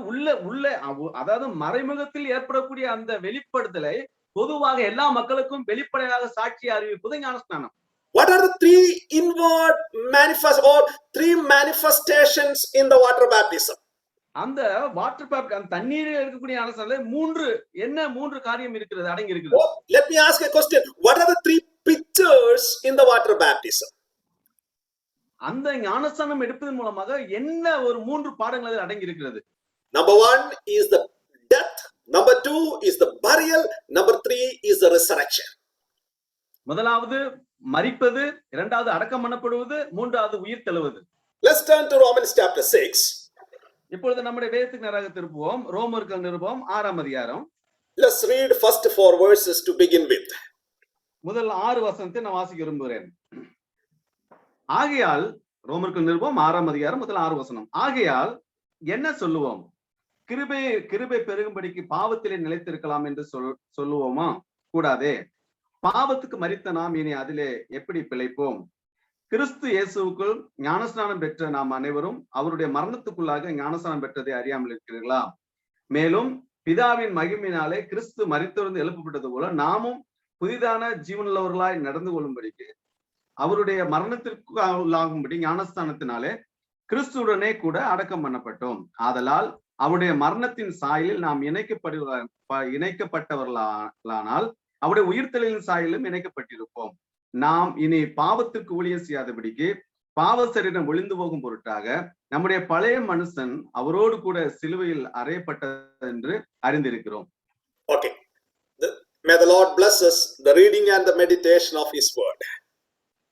அதாவது மறைமுகத்தில் ஏற்படக்கூடிய அந்த வெளிப்படுத்தலை பொதுவாக எல்லா மக்களுக்கும் வெளிப்படையாக சாட்சி அறிவிப்பது ஞானஸ்நானம்.
What are the three inward three manifestations in the water baptism?
அந்த வாட்டர் பேப்ட் அந்த தண்ணீரில் இருக்கக்கூடிய ஞானஸ்நானத்துல மூன்று காரியம் இருக்கிறது அடங்கி இருக்கிறது.
Oh, let me ask a question. What are the three pictures in the water baptism?
அந்த ஞானஸ்நானம் எடுப்பதன் மூலமாக என்ன ஒரு மூன்று பாடங்கள் அதில் அடங்கி இருக்கிறது.
Number 1 is the death. Number 2 is the burial. Number 3 is the resurrection.
முதலாவது மரிப்பது, இரண்டாவது அடக்கம் பண்ணப்படுவது, மூன்றாவது உயிர் தெழுவது.
Let's turn to Romans chapter 6.
இப்பொழுது நம்முடைய வேதத்துக்கு நேராக திருப்புவோம். ரோமருக்கு நிருபம் 6ஆம் அதிகாரம்.
Let's read first 4 verses to begin with.
முதல் 6 வசனத்தை நான் வாசிக்க விரும்புகிறேன். ஆகையால் ரோமருக்கு நிருபம் 6ஆம் அதிகாரம் முதல் 6 வசனம். ஆகையால் என்ன சொல்லுவோம்? கிருபை பெருகும்படிக்கு பாவத்திலே நிலைத்திருக்கலாம் என்று சொல்லுவோமா? கூடாதே. பாவத்துக்கு மரித்த நாம் இனி அதிலே எப்படி பிழைப்போம்? கிறிஸ்து இயேசுவுக்குள் ஞானஸ்நானம் பெற்ற நாம் அனைவரும் அவருடைய மரணத்துக்குள்ளாக ஞானஸ்நானம் பெற்றதை அறியாமல் இருக்கிறீர்களா? மேலும் பிதாவின் மகிமையினாலே கிறிஸ்து மரித்திருந்து எழுப்பப்பட்டது போல நாமும் புதிதான ஜீவனுள்ளவர்களாய் நடந்து கொள்ளும்படிக்கு அவருடைய மரணத்திற்கு உள்ளாகும்படி ஞானஸ்தானத்தினாலே கிறிஸ்துவுடனே கூட அடக்கம் பண்ணப்பட்டோம். ஆதலால் அவருடைய மரணத்தின் சாயலில் நாம் இணைக்கப்பட்டவர்களானால் அவருடைய உயிர்த்தெழுதலின் சாயலிலும் இணைக்கப்பட்டிருப்போம். நாம் இனி பாவத்திற்கு ஊழியம் செய்யாதபடிக்கு பாவ சரீரம் ஒளிந்து போகும் பொருட்டாக நம்முடைய பழைய மனுஷன் அவரோடு கூட சிலுவையில் அறையப்பட்டது என்று அறிந்திருக்கிறோம்.
Okay. May the Lord bless us the reading and the meditation of His word.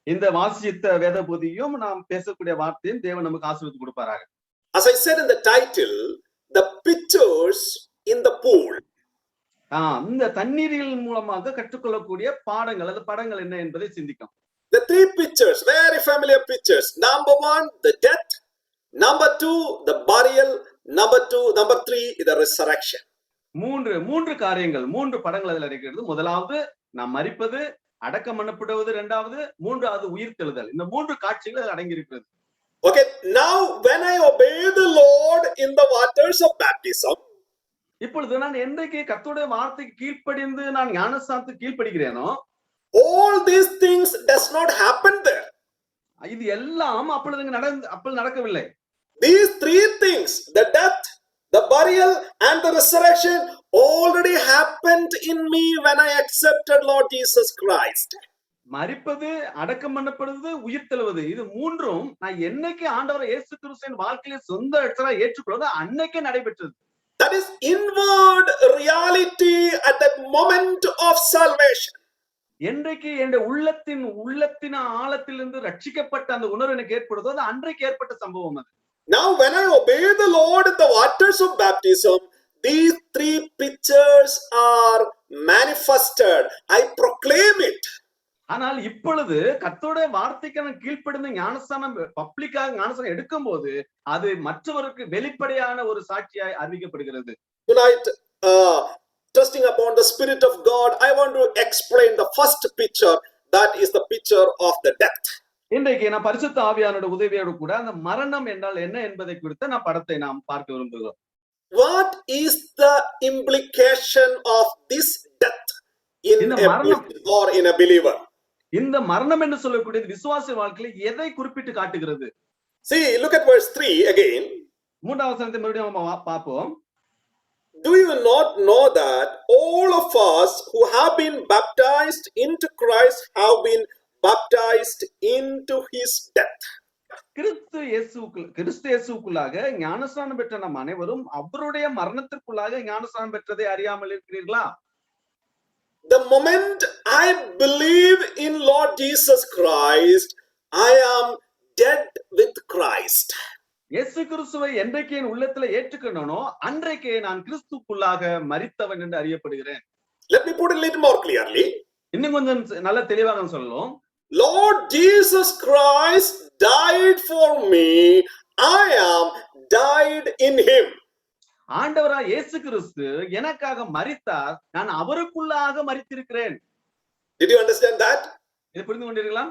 இந்த வாசித்த வேத பகுதியும் நாம் பேசக்கூடிய வார்த்தையும் தேவன் நமக்கு ஆசீர்வாதம் கொடுப்பாராக.
As I said in the title, the pictures in the pool.
இந்த தண்ணீரில் மூலமாக கற்றுக்கொள்ளக்கூடிய பாடங்கள் அல்லது படங்கள் என்ன என்பதை சிந்திக்கும்.
The three pictures, very familiar pictures. Number 1, the death. Number 2, the burial. Number 3, the resurrection.
மூன்று காரியங்கள், மூன்று படங்கள் அதில் இருக்கிறது. முதலாவது நாம் மரிப்பது, அடக்கம் பண்ணப்படுவது, இரண்டாவது, மூன்றாவது உயிர் தெழுதல். இந்த மூன்று காட்சிகள் அதில் அடங்கி இருக்கிறது.
Okay, now when I obey the Lord in the waters of baptism,
இப்பொழுது நான் என்றைக்கு கர்த்தருடைய வார்த்தைக்கு கீழ்ப்படிந்து நான் ஞானஸ்நானத்துக்கு கீழ்ப்படிகிறேனோ
all these things does not happen there.
இது எல்லாம் அப்பொழுது நடக்கவில்லை.
These three things, the death, the burial and the resurrection already happened in me when I accepted Lord Jesus Christ.
மரிப்பது, அடக்கம் பண்ணப்படுவது, உயிர் தெழுவது, இது மூன்றும் நான் என்னைக்கு ஆண்டவரை இயேசு கிறிஸ்துவின் வாழ்க்கையில சொந்த ரட்சகரா ஏற்றுக்கொள்வதோ அன்னைக்கே நடைபெற்றது.
That is inward reality at that moment of salvation.
என்றைக்கு என் உள்ளத்தின் ஆழத்திலிருந்து ரட்சிக்கப்பட்ட அந்த உணர்வு எனக்கு ஏற்படுதோ அது அன்றைக்கு ஏற்பட்ட சம்பவம் அது.
Now when I obey the Lord in the waters of baptism, these three pictures are manifested. I proclaim it.
ஆனால் இப்பொழுது கர்த்தருடைய வார்த்தைக்கு நான் கீழ்ப்படிந்து ஞானஸ்தானம் பப்ளிக்காக ஞானஸ்தானம் எடுக்கும் போது அது மற்றவருக்கு வெளிப்படையான ஒரு சாட்சியாய் அறிவிக்கப்படுகிறது.
Tonight, trusting upon the Spirit of God, I want to explain the first picture, that is the picture of the death.
இன்றைக்கு நான் பரிசுத்த ஆவியானோட உதவியோடு கூட அந்த மரணம் என்றால் என்ன என்பதை குறித்து நான் படத்தை நாம் பார்க்க விரும்புகிறோம்.
What is the implication of this death in
இந்த
a
மரணம்
Christian or in a believer?
இந்த மரணம் என்று சொல்லக்கூடியது விசுவாசி வாழ்க்கையில எதை குறிப்பிட்டு காட்டுகிறது?
See, look at verse 3 again.
மூன்றாவது வசனத்தை மறுபடியும் நம்ம பார்ப்போம்.
Do you not know that all of us who have been baptized into Christ have been baptized into his death?
கிறிஸ்து இயேசுக்குள்ளாக ஞானஸ்நானம் பெற்ற நம் அனைவரும் அவருடைய மரணத்திற்குள்ளாக ஞானஸ்நானம் பெற்றதை அறியாமல் இருக்கிறீர்களா?
The moment I believe in Lord Jesus Christ, I am dead with Christ.
இயேசு கிறிஸ்துவை என்றைக்கு என் உள்ளத்துல ஏற்றுக்கொண்டனோ அன்றைக்கே நான் கிறிஸ்துக்குள்ளாக மரித்தவன் என்று அறியப்படுகிறேன்.
Let me put it a little more clearly.
இன்னும் கொஞ்சம் நல்ல தெளிவாக சொல்லலாம்.
Lord Jesus Christ died for me. I am died in him.
ஆண்டவராய் இயேசு கிறிஸ்து எனக்காக மரித்தார், நான் அவருக்குள்ளாக மரித்திருக்கிறேன்.
Did you understand that?
இதை புரிந்து கொண்டீர்களா?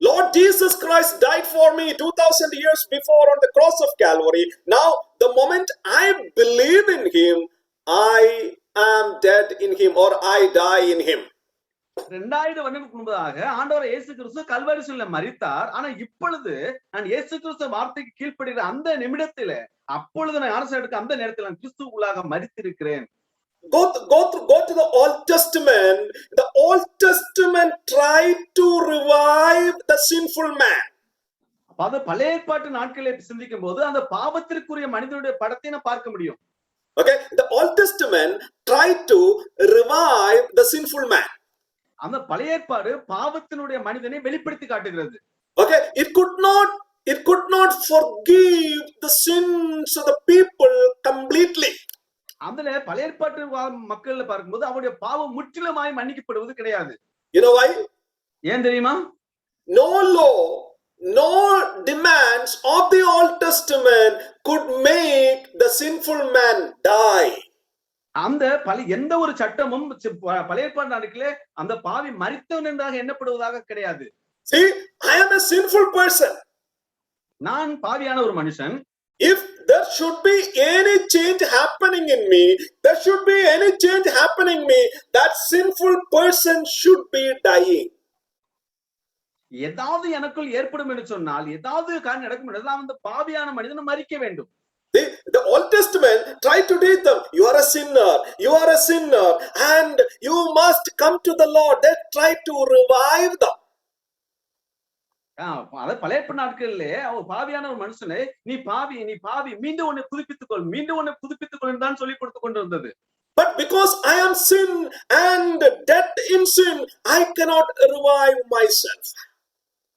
Lord Jesus Christ died for me 2000 years before on the cross of Calvary. Now, the moment I believe in him, I am dead in him, or I die in him.
2000 வருடங்களுக்கு முன்பதாக ஆண்டவர் இயேசு கிறிஸ்து கல்வாரி சிலுவையில மரித்தார். ஆனா இப்பொழுது நான் இயேசு கிறிஸ்து வார்த்தைக்கு கீழ்ப்படுகிற அந்த நிமிடத்திலே, அப்பொழுது நான் ஞானஸ்நானம் எடுக்க அந்த நேரத்தில் நான் கிறிஸ்துவுக்குள்ளாக மரித்திருக்கிறேன்.
Go to the Old Testament. The Old Testament tried to revive the sinful man.
அது பழைய ஏற்பாட்டு நாட்களை சிந்திக்கும் போது அந்த பாவத்திற்குரிய மனிதனுடைய படத்தை நான் பார்க்க முடியும்.
Okay, the Old Testament tried to revive the sinful man.
அந்த பழைய ஏற்பாடு பாவத்தினுடைய மனிதனை வெளிப்படுத்தி காட்டுகிறது.
Okay, it could not forgive the sins of the people completely.
அதுல பழைய ஏற்பாட்டு மக்கள்ல பார்க்கும்போது அவருடைய பாவம் முற்றிலுமாய் மன்னிக்கப்படுவது கிடையாது.
You know why?
ஏன் தெரியுமா?
No law, no demands of the Old Testament could make the sinful man die.
அந்த எந்த ஒரு சட்டமும் பழைய ஏற்பாட்டு நாட்களிலே அந்த பாவி மரித்தவன் என்றாக எண்ணப்படுவதாக கிடையாது.
See, I am a sinful person.
நான் பாவியான ஒரு மனுஷன்.
If there should be any change happening in me, there should be any change happening in me, that sinful person should be dying.
ஏதாவது எனக்குள் ஏற்படும் என்று சொன்னால், ஏதாவது காரியம் நடக்கும் என்றால் அந்த பாவியான மனிதன் மரிக்க வேண்டும்.
The Old Testament tried to teach them, you are a sinner, and you must come to the Lord. They tried to revive them.
பழைய நாட்களிலே அவன் பாவியான ஒரு மனுஷனை நீ பாவி மீண்டும் உன்னை புதுப்பித்துக் கொள் தான் சொல்லிக் கொடுத்து கொண்டிருந்தது.
But because I am sin and dead in sin, I cannot revive myself.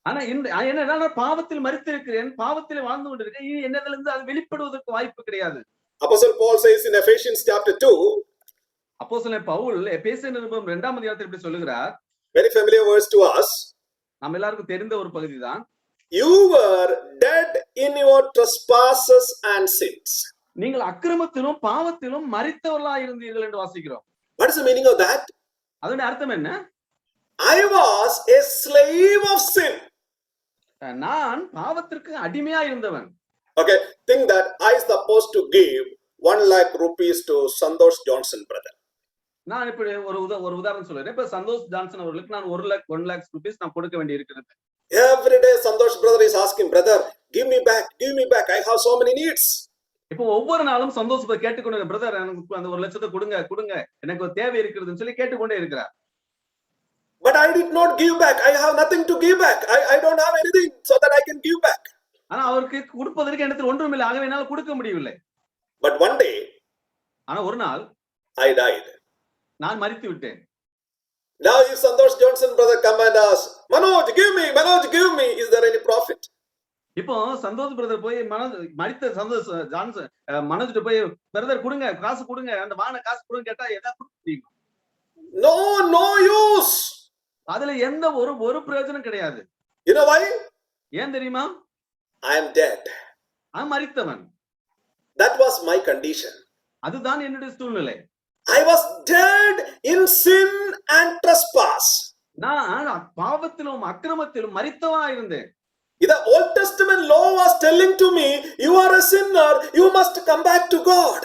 ஆனா என்ன பாவத்தில் மரித்திருக்கிறேன், பாவத்தில் வாழ்ந்து கொண்டிருக்கேன், இனி என்னதுல இருந்து அது வெளிப்படுவதற்கு வாய்ப்பு கிடையாது.
Apostle Paul says in Ephesians chapter 2,
அப்போஸ்தலன் பவுல் எபேசியர் நிருபம் 2ஆம் அதிகாரத்தில் இப்படி சொல்லுகிறார்.
very familiar verse to us.
நம்ம எல்லாருக்கும் தெரிந்த ஒரு பகுதிதான்.
You were dead in your trespasses and sins.
நீங்கள் அக்கிரமத்திலும் பாவத்திலும் மரித்தவர்களாய் இருந்தீர்கள் என்று வாசிக்கிறோம்.
What is the meaning of that?
அதோட அர்த்தம் என்ன?
I was a slave of sin.
நான் பாவத்திற்கு அடிமையா இருந்தவன்.
Okay, think that I supposed to give 1 lakh rupees to Santosh Johnson brother.
நான் இப்படி ஒரு உதாரணம் சொல்றேன். இப்ப சந்தோஷ் ஜான்சன் அவர்களுக்கு நான் 1 lakh rupees நான் கொடுக்க வேண்டி இருக்கிறது.
Every day Santosh brother is asking, brother, give me back, I have so many needs.
இப்போ ஒவ்வொரு நாளும் சந்தோஷ் கேட்டுக்கொண்டு, பிரதர் எனக்கு அந்த 1 லட்சத்தை கொடுங்க, எனக்கு ஒரு தேவை இருக்குதுன்னு சொல்லி கேட்டுக்கொண்டே இருக்கிறார்.
But I did not give back. I have nothing to give back. I don't have anything so that I can give back.
ஆனா அவருக்கு கொடுப்பதற்கு இடத்தில் ஒன்றும் இல்லை, ஆகவே என்னால் கொடுக்க முடியவில்லை.
But one day
ஆனா ஒரு நாள்
I died.
நான் மரித்து விட்டேன்.
Now if Santosh Johnson brother come and ask, Manoj, give me, is there any profit?
இப்போ சந்தோஷ் பிரதர் போய் மரித்த சந்தோஷ் ஜான்சன் மனோஜ்கிட்ட போய் பிரதர் கொடுங்க, காசு கொடுங்க, அந்த வான காசு கொடுங்க கேட்டா எதாவது கொடுக்க முடியுமா?
No use.
அதுல எந்த ஒரு பிரயோஜனம் கிடையாது.
You know why?
ஏன் தெரியுமா?
I am dead.
நான் மரித்தவன்.
That was my condition.
அதுதான் என்னுடைய சூழ்நிலை.
I was dead in sin and trespass.
நான் பாவத்திலும் அக்கிரமத்திலும் மரித்தவனா இருந்தேன்.
The Old Testament law was telling to me, you are a sinner, you must come back to God.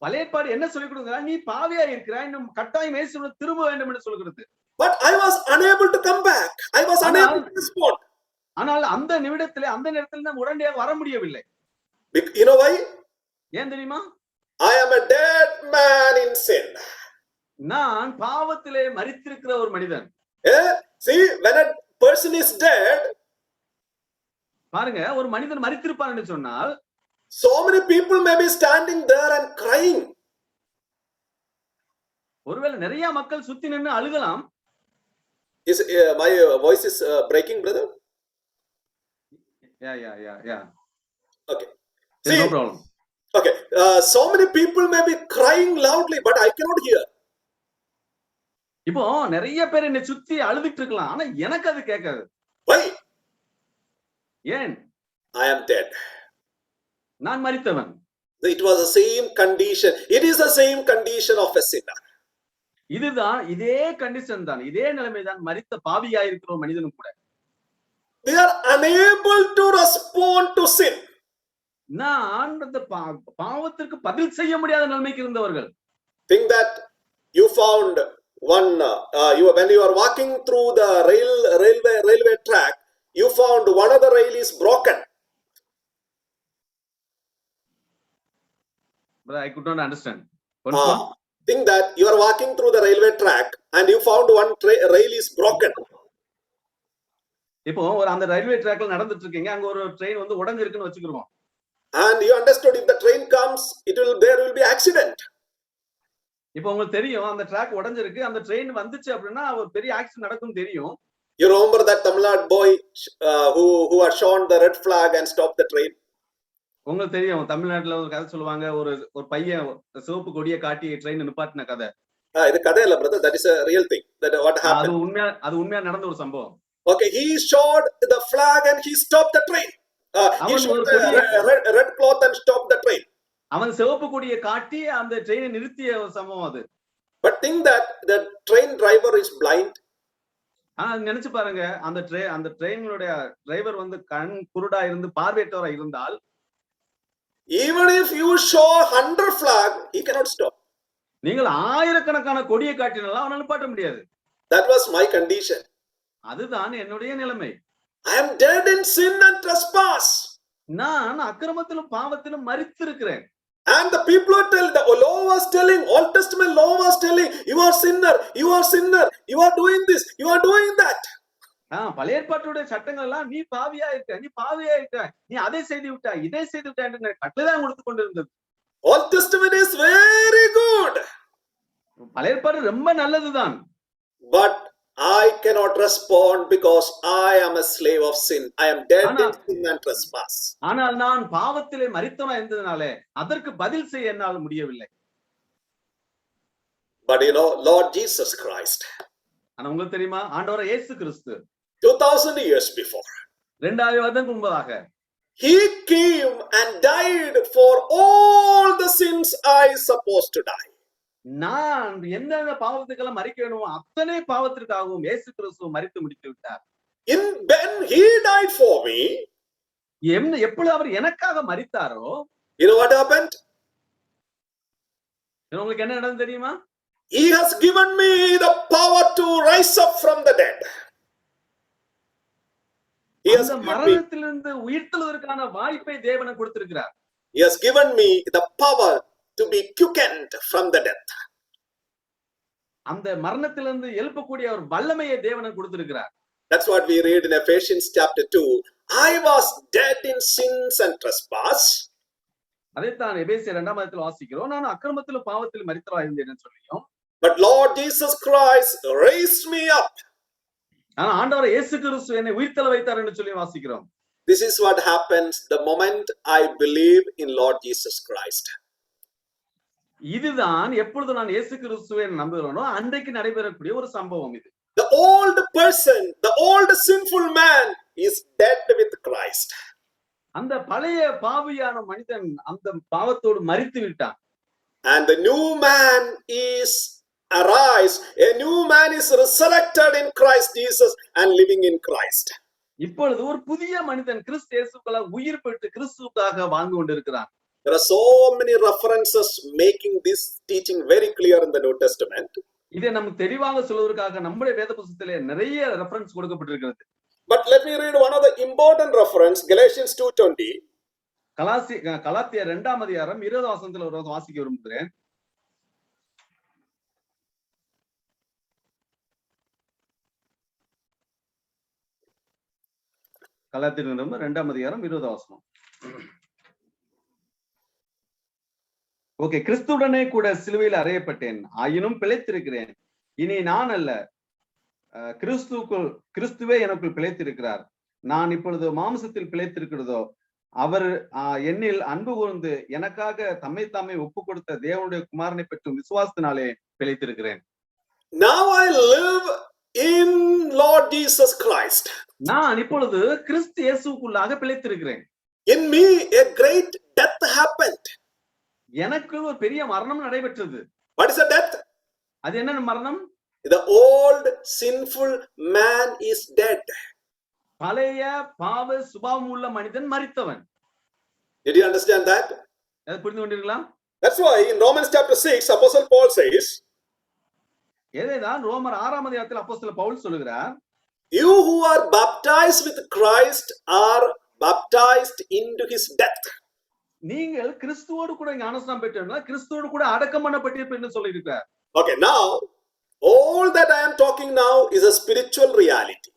பழைய ஏற்பாடு என்ன சொல்லிக் கொடுக்குறா? நீ பாவியா இருக்கிறாய், இன்னும் கட்டாயம் இயேசுவுக்கு திரும்ப வேண்டும் என்று சொல்கிறது.
But I was unable to come back. I was unable to respond.
ஆனால் அந்த நிமிடத்திலே அந்த நேரத்தில் நான் உடனடியாக வர முடியவில்லை.
You know why?
ஏன் தெரியுமா?
I am a dead man in sin.
நான் பாவத்திலே மரித்திருக்கிற ஒரு மனிதன்.
See, when a person is dead,
பாருங்க, ஒரு மனிதன் மரித்திருப்பான் என்று சொன்னால்
so many people may be standing there and crying.
ஒருவேளை நிறைய மக்கள் சுத்தி நின்று அழுகலாம்.
Is my voice is breaking, brother?
Yeah.
Okay.
There's
See,
no problem.
okay. So many people may be crying loudly, but I cannot hear.
இப்போ நிறைய பேர் என்னை சுத்தி அழுதுட்டு இருக்கலாம், ஆனா எனக்கு அது கேட்காது.
Why?
ஏன்?
I am dead.
நான் மரித்தவன்.
It was the same condition. It is the same condition of a sinner.
இதுதான், இதே கண்டிஷன் தான், இதே நிலைமை தான் மரித்த பாவியா இருக்கிற மனிதனும் கூட.
They are unable to respond to sin.
நான் அந்த பாவத்திற்கு பதில் செய்ய முடியாத நிலைமைக்கு இருந்தவர்கள்.
Think that you found one when you are walking through the railway track, you found one of the rail is broken.
But I could not understand.
Think that you are walking through the railway track and you found one rail is broken.
இப்போ ஒரு அந்த railway ட்ராக்ல நடந்துட்டு இருக்கீங்க, அங்க ஒரு train வந்து உடைஞ்சிருக்குன்னு வச்சுக்கிறோம்.
And you understood if the train comes, there will be accident.
இப்போ உங்களுக்கு தெரியும் அந்த ட்ராக் உடைஞ்சிருக்கு, அந்த ட்ரெயின் வந்துச்சு அப்படின்னா ஒரு பெரிய ஆக்சிடென்ட் நடக்கும் தெரியும்.
You remember that Tamil Nadu boy who had shown the red flag and stopped the train?
உங்களுக்கு தெரியும் தமிழ்நாட்டுல ஒரு கதை சொல்லுவாங்க, ஒரு பையன் சிவப்பு கொடியை காட்டி ட்ரெயின் நிப்பாட்டின கதை.
இது கதை இல்ல brother, that is a real thing. That what happened?
அது உண்மையா நடந்த ஒரு சம்பவம்.
Okay, he showed the flag and he stopped the train. He showed the red cloth and stopped the train.
அவன் சிவப்பு கொடியை காட்டி அந்த ட்ரெயினை நிறுத்திய ஒரு சம்பவம் அது.
But think that the train driver is blind.
ஆனா நினைச்சு பாருங்க, அந்த ட்ரெயினுடைய டிரைவர் வந்து கண் குருடா இருந்து பார்வையற்றவரா இருந்தால்,
even if you show 100 flag, he cannot stop.
நீங்கள் ஆயிரக்கணக்கான கொடியை காட்டினாலும் அவனால நிப்பாட்ட முடியாது.
That was my condition.
அதுதான் என்னுடைய நிலைமை.
I am dead in sin and trespass.
நான் அக்கிரமத்திலும் பாவத்திலும் மரித்திருக்கிறேன்.
And the people who tell, the law was telling, Old Testament law was telling, you are sinner, you are sinner, you are doing this, you are doing that.
பழைய ஏற்பாட்டுடைய சட்டங்கள் எல்லாம் நீ பாவியா இருக்க, நீ பாவியா இருக்க, நீ அதை செய்து விட்டாய், இதை செய்து விட்டாய் என்று கட்டளைதான் கொடுத்து கொண்டிருந்தது.
Old Testament is very good.
பழைய ஏற்பாடு ரொம்ப நல்லதுதான்.
But I cannot respond because I am a slave of sin. I am dead in sin and trespass.
ஆனால் நான் பாவத்திலே மரித்தவனா இருந்ததனாலே அதற்கு பதில் செய்ய என்னால் முடியவில்லை.
But you know, Lord Jesus Christ,
ஆனா உங்களுக்கு தெரியுமா, ஆண்டவர் இயேசு கிறிஸ்து
2000 years before,
2000 வருடங்களுக்கு முன்பதாக
he came and died for all the sins I supposed to die.
நான் எந்தெந்த பாவத்துக்கெல்லாம் மரிக்க வேணுமோ அத்தனை பாவத்திற்காகவும் இயேசு கிறிஸ்து மரித்து முடித்து விட்டார்.
When he died for me,
எப்பொழுது அவர் எனக்காக மரித்தாரோ,
you know what happened?
உங்களுக்கு என்ன நடந்தது தெரியுமா?
He has given me the power to rise up from the dead.
மரணத்திலிருந்து உயிர்த்தெழுவதற்கான வாய்ப்பை தேவன் கொடுத்திருக்கிறார்.
He has given me the power to be quickened from the death.
அந்த மரணத்திலிருந்து எழுப்பக்கூடிய ஒரு வல்லமையை தேவனுக்கு கொடுத்திருக்கிறார்.
That's what we read in Ephesians chapter 2. I was dead in sins and trespass.
அதைத்தான் எபேசியர் 2ஆம் அதிகாரத்தில் வாசிக்கிறோம். நான் அக்கிரமத்திலும் பாவத்திலும் மரித்தவராய் இருந்தேன் சொல்லியும்,
But Lord Jesus Christ raised me up.
ஆனா ஆண்டவர் இயேசு கிறிஸ்து என்னை உயிர்த்தெழ வைத்தார் என்று சொல்லி வாசிக்கிறோம்.
This is what happens the moment I believe in Lord Jesus Christ.
இதுதான் எப்பொழுது நான் இயேசு கிறிஸ்துவை நம்புகிறேனோ அன்றைக்கு நடைபெறக்கூடிய ஒரு சம்பவம் இது.
The old person, the old sinful man is dead with Christ.
அந்த பழைய பாவியான மனிதன் அந்த பாவத்தோடு மரித்து விட்டான்.
And the new man is arise. A new man is resurrected in Christ Jesus and living in Christ.
இப்பொழுது ஒரு புதிய மனிதன் கிறிஸ்து இயேசுக்குள்ள உயிர் பெற்று கிறிஸ்துவுக்காக வாழ்ந்து கொண்டிருக்கிறான்.
There are so many references making this teaching very clear in the New Testament.
இதை நமக்கு தெளிவாக சொல்வதற்காக நம்முடைய வேத புத்தகத்திலே நிறைய ரெஃபரன்ஸ் கொடுக்கப்பட்டிருக்கிறது.
But let me read one of the important reference, Galatians 2:20.
கலாத்தியர் 2ஆம் அதிகாரம் 20 வசனத்துல ஒரு வாசிக்க விரும்புகிறேன். கலாத்தியர் 2ஆம் அதிகாரம் 20 வசனம். ஓகே, கிறிஸ்துவுடனே கூட சிலுவையில் அறையப்பட்டேன், ஆயினும் பிழைத்திருக்கிறேன். இனி நான் அல்ல, கிறிஸ்துவே எனக்குள் பிழைத்திருக்கிறார். நான் இப்பொழுது மாம்சத்தில் பிழைத்திருக்கிறதோ அவர் என்னில் அன்பு கூர்ந்து எனக்காக தம்மை தாமே ஒப்பு கொடுத்த தேவனுடைய குமாரனை பெற்றும் விசுவாசத்தினாலே பிழைத்திருக்கிறேன்.
Now I live in Lord Jesus Christ.
நான் இப்பொழுது கிறிஸ்து இயேசுவுக்குள்ளாக பிழைத்திருக்கிறேன்.
In me a great death happened.
எனக்கு ஒரு பெரிய மரணம் நடைபெற்றது.
What is the death?
அது என்ன மரணம்?
The old sinful man is dead.
பழைய பாவ சுபாவம் உள்ள மனிதன் மரித்தவன்.
Did you understand that?
அதை புரிந்து கொண்டீர்களா?
That's why in Romans chapter 6 Apostle Paul says,
ஏதேதான் ரோமர் 6ஆம் அதிகாரத்தில் அப்போஸ்தலர் பவுல் சொல்லுகிறார்,
you who are baptized with Christ are baptized into his death.
நீங்கள் கிறிஸ்துவோடு கூட ஞானஸ்நானம் பெற்றீர்கள், கிறிஸ்துவோடு கூட அடக்கம் பண்ணப்பட்டீர்கள் என்று சொல்லி இருக்கிறார்.
Okay, now all that I am talking now is a spiritual reality.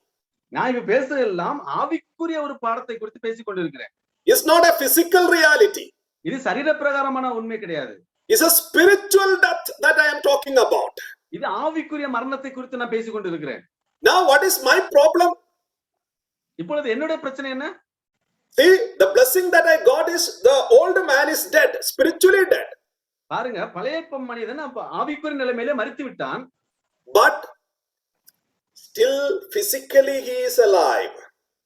நான் இப்ப பேசுறது எல்லாம் ஆவிக்குரிய ஒரு பாடத்தை குறித்து பேசிக் கொண்டிருக்கிறேன்.
It's not a physical reality.
இது சரீர பிரகாரமான உண்மை கிடையாது.
It's a spiritual death that I am talking about.
இது ஆவிக்குரிய மரணத்தை குறித்து நான் பேசிக் கொண்டிருக்கிறேன்.
Now what is my problem?
இப்பொழுது என்னுடைய பிரச்சனை என்ன?
See, the blessing that I got is the old man is dead, spiritually dead.
பாருங்க, பழைய மனிதன் அப்ப ஆவிக்குரிய நிலைமையிலே மரித்து விட்டான்.
But still physically he is alive.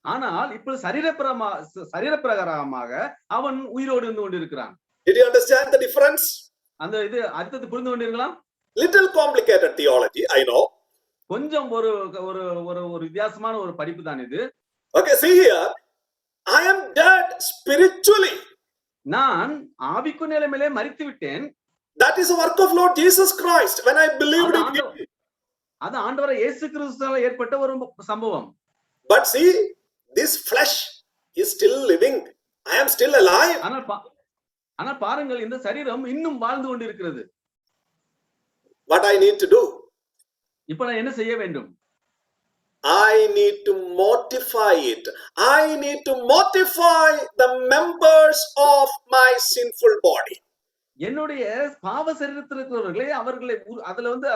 ஆனால் இப்ப சரீர பிரகாரமாக அவன் உயிரோடு இருந்து கொண்டிருக்கிறான்.
Did you understand the difference?
அந்த இது அடுத்தது புரிந்து கொண்டீர்களா?
Little complicated theology, I know.
கொஞ்சம் ஒரு ஒரு ஒரு வித்தியாசமான ஒரு படிப்பு தான் இது.
Okay, see here, I am dead spiritually.
நான் ஆவிக்குரிய நிலைமையிலே மரித்து விட்டேன்.
That is the work of Lord Jesus Christ when I believed in him.
அது ஆண்டவர் இயேசு கிறிஸ்துவால் ஏற்பட்ட ஒரு சம்பவம்.
But see, this flesh is still living. I am still alive.
ஆனால் பாருங்கள், இந்த சரீரம் இன்னும் வாழ்ந்து கொண்டிருக்கிறது.
What I need to do?
இப்ப நான் என்ன செய்ய வேண்டும்?
I need to mortify it. I need to mortify the members of my sinful body.
என்னுடைய பாவ சரீரத்தில் இருக்கிறவர்களை அதுல வந்து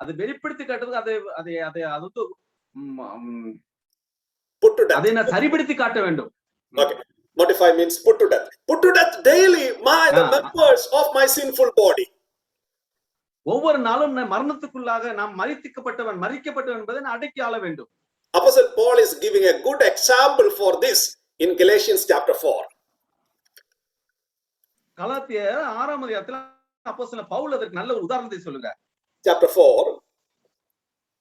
அது வெளிப்படுத்தி காட்டுறது, அதை
put to death.
அதை நான் சரிப்படுத்தி காட்ட வேண்டும்.
Okay, mortify means put to death. Put to death daily the members of my sinful body.
ஒவ்வொரு நாளும் மரணத்துக்குள்ளாக நாம் மரிக்கப்பட்டவன் என்பதை அடக்கி ஆள வேண்டும்.
Apostle Paul is giving a good example for this in Galatians chapter 4.
கலாத்தியர் 6ஆம் அதிகாரத்தில் அப்போஸ்தலர் பவுல் அதற்கு நல்ல ஒரு உதாரணத்தை சொல்லுகிறார்.
Chapter 4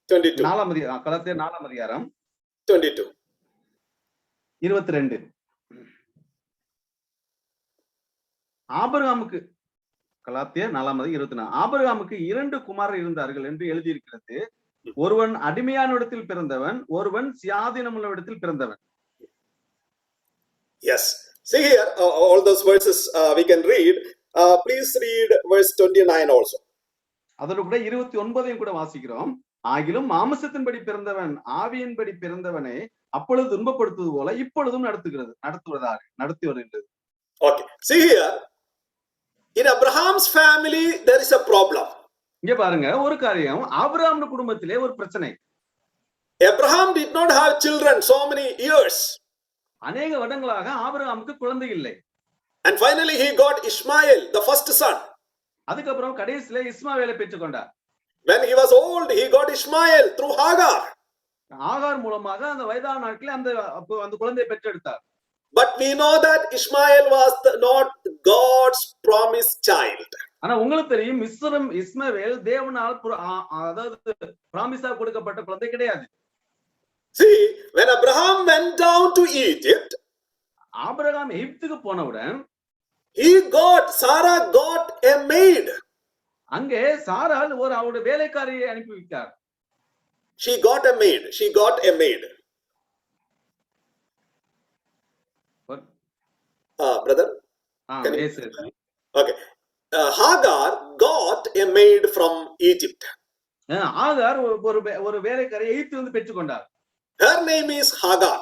22.
கலாத்தியர் 4ஆம் அதிகாரம்
22.
22. ஆபிரகாமுக்கு, கலாத்தியர் 4ஆம் அதிகாரம் 24, ஆபிரகாமுக்கு 2 குமாரர் இருந்தார்கள் என்று எழுதியிருக்கிறது. ஒருவன் அடிமையான இடத்தில் பிறந்தவன், ஒருவன் சுயாதீனமுள்ள இடத்தில் பிறந்தவன்.
Yes, see here, all those verses we can read. Please read verse 29 also.
அதோட கூட 29 கூட வாசிக்கிறோம். ஆகிலும் மாம்சத்தின்படி பிறந்தவன் ஆவியின்படி பிறந்தவனை அப்பொழுது துன்பப்படுத்துவது போல இப்பொழுதும் நடத்தி வருகின்றது.
Okay. See here, in Abraham's family, there is a problem.
இங்க பாருங்க, ஒரு காரியம், ஆபிரகாம் குடும்பத்திலே ஒரு பிரச்சனை.
Abraham did not have children so many years.
அநேக வருடங்களாக ஆபிரகாமுக்கு குழந்தை இல்லை.
And finally he got Ishmael, the first son.
அதுக்கப்புறம் கடைசியில இஸ்மாவேலை பெற்றுக்கொண்டார்.
When he was old, he got Ishmael through Hagar.
ஆகார் மூலமாக அந்த வயதான நாட்களில் அந்த குழந்தையை பெற்றெடுத்தார்.
But we know that Ishmael was not God's promised child.
ஆனா உங்களுக்கு தெரியும், இஸ்மவேல் தேவனால் அதாவது பிராமிஸா கொடுக்கப்பட்ட குழந்தை கிடையாது.
See, when Abraham went down to Egypt,
Abraham எகிப்துக்கு போனவுடன்
Sarah got a maid.
அங்கே சாராள் அவருடைய வேலைக்காரியை அனுப்பி வைத்தார்.
She got a maid. Brother?
Yes.
Okay. Hagar got a maid from Egypt.
ஆகார் ஒரு வேலைக்காரியை எகிப்திலிருந்து பெற்றுக்கொண்டார்.
Her name is Hagar.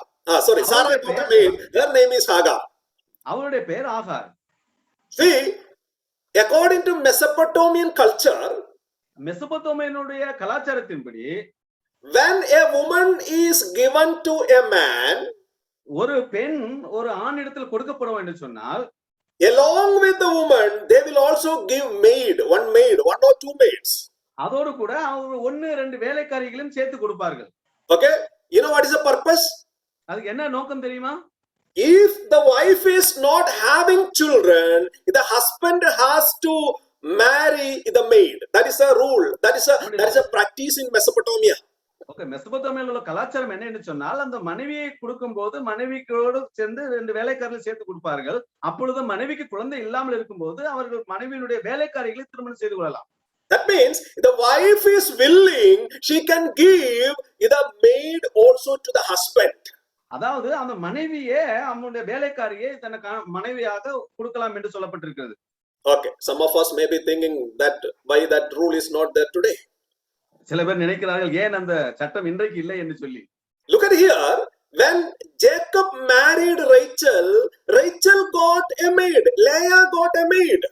Sarah got a maid. Her name is Hagar.
அவருடைய பெயர் ஆகார்.
See, according to Mesopotamian culture,
மெசொப்பொத்தேமியாவுடைய கலாச்சாரத்தின்படி,
when a woman is given to a man,
ஒரு பெண் ஒரு ஆண் இடத்தில் கொடுக்கப்பட வேண்டும் சொன்னால்,
along with the woman they will also give one or two maids.
அதோடு கூட அவங்க 1-2 வேலைக்காரிகளையும் சேர்த்து கொடுப்பார்கள்.
Okay, you know what is the purpose?
அதுக்கு என்ன நோக்கம் தெரியுமா?
If the wife is not having children, the husband has to marry the maid. That is a rule. That is a practice in Mesopotamia.
Okay, மெசொப்பொத்தேமியாவில் உள்ள கலாச்சாரம் என்னன்னு சொன்னால், அந்த மனைவியை கொடுக்கும்போது மனைவியோடு சேர்ந்து 2 வேலைக்காரர்கள் சேர்த்து கொடுப்பார்கள். அப்பொழுது மனைவிக்கு குழந்தை இல்லாமல் இருக்கும்போது அவர்கள் மனைவியினுடைய வேலைக்காரிகளை திருமணம் செய்து கொள்ளலாம்.
That means the wife is willing, she can give the maid also to the husband.
அதாவது அந்த மனைவியே அவனுடைய வேலைக்காரியை தனக்கு மனைவியாக கொடுக்கலாம் என்று சொல்லப்பட்டிருக்கிறது.
Okay, some of us may be thinking that why that rule is not there today.
சில பேர் நினைக்கிறார்கள், ஏன் அந்த சட்டம் இன்றைக்கு இல்லை என்று சொல்லி.
Look at here, when Jacob married Rachel got a maid. Leah got a maid.